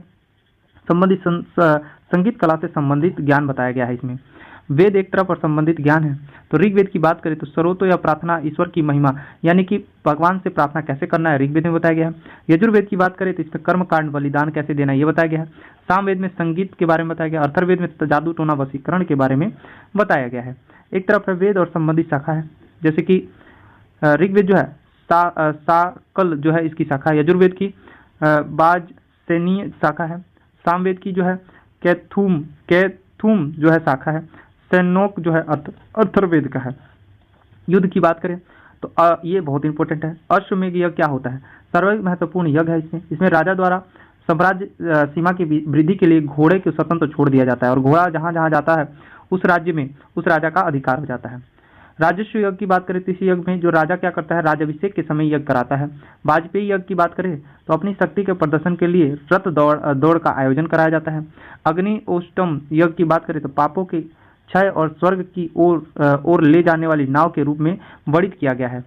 संबंधित संगीत कला से संबंधित ज्ञान बताया गया है इसमें। वेद एक तरफ और संबंधित ज्ञान है। तो ऋग्वेद की बात करें तो सर्वतो या प्रार्थना, ईश्वर की महिमा, यानी कि भगवान से प्रार्थना कैसे करना है ऋग्वेद में बताया गया है। यजुर्वेद की बात करें तो इसमें कर्म कांड बलिदान कैसे देना है ये बताया गया है। सामवेद में संगीत के बारे में बताया गया। अर्थवेद में जादू टोना वशीकरण के बारे में बताया गया है। एक तरफ है वेद और संबंधित शाखा है, जैसे कि ऋग्वेद जो है साकल जो है इसकी शाखा है। यजुर्वेद की बाजसेनीय शाखा है। सामवेद की जो है कैथुम जो है शाखा है। सैनोक जो है अथर्ववेद का है। युद्ध की बात करें तो ये बहुत इंपॉर्टेंट है। अश्वमेध यज्ञ क्या होता है? सर्वाधिक महत्वपूर्ण यज्ञ है। इसमें राजा द्वारा साम्राज्य सीमा की वृद्धि के लिए घोड़े को स्वतंत्र छोड़ दिया जाता है और घोड़ा जहां जहां जाता है उस राज्य में उस राजा का अधिकार हो जाता है। राजस्व यज्ञ की बात करें तो इस यज्ञ में जो राजा क्या करता है, राज्याभिषेक के समय यज्ञ कराता है। वाजपेयी यज्ञ की बात करें तो अपनी शक्ति के प्रदर्शन के लिए रथ दौड़ का आयोजन कराया जाता है। अग्निओष्टम यज्ञ की बात करें तो पापों के क्षय और स्वर्ग की ओर ले जाने वाली नाव के रूप में वर्णित किया गया है।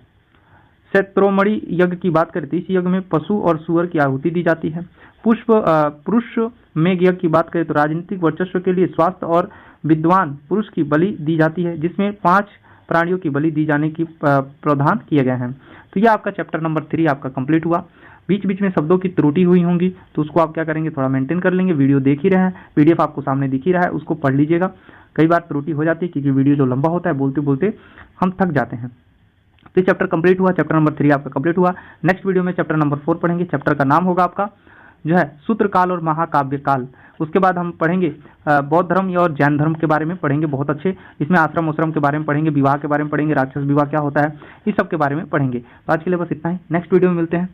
शैत्रोमणि यज्ञ की बात करें तो इस यज्ञ में पशु और सुअर की आहुति दी जाती है। पुरुष मेघ यज्ञ की बात करें तो राजनीतिक वर्चस्व के लिए स्वास्थ्य और विद्वान पुरुष की बलि दी जाती है, जिसमें 5 प्राणियों की बलि दी जाने की प्रावधान किए गए हैं। तो यह आपका चैप्टर नंबर 3 आपका कंप्लीट हुआ। बीच बीच में शब्दों की त्रुटि हुई होंगी तो उसको आप क्या करेंगे, थोड़ा मेंटेन कर लेंगे। वीडियो देख ही रहे हैं, पीडीएफ आपको सामने दिख ही रहा है, उसको पढ़ लीजिएगा। कई बार त्रुटि हो जाती है क्योंकि वीडियो जो लंबा होता है बोलते बोलते हम थक जाते हैं। तो चैप्टर कंप्लीट हुआ, चैप्टर नंबर 3 आपका कंप्लीट हुआ। नेक्स्ट वीडियो में चैप्टर नंबर 4 पढ़ेंगे। चैप्टर का नाम होगा आपका जो है सूत्रकाल और महाकाव्य काल। उसके बाद हम पढ़ेंगे बौद्ध धर्म और जैन धर्म के बारे में पढ़ेंगे बहुत अच्छे। इसमें आश्रम के बारे में पढ़ेंगे, विवाह के बारे में पढ़ेंगे, राक्षस विवाह क्या होता है, इस सब के बारे में पढ़ेंगे। तो आज के लिए बस इतना ही। नेक्स्ट वीडियो में मिलते हैं।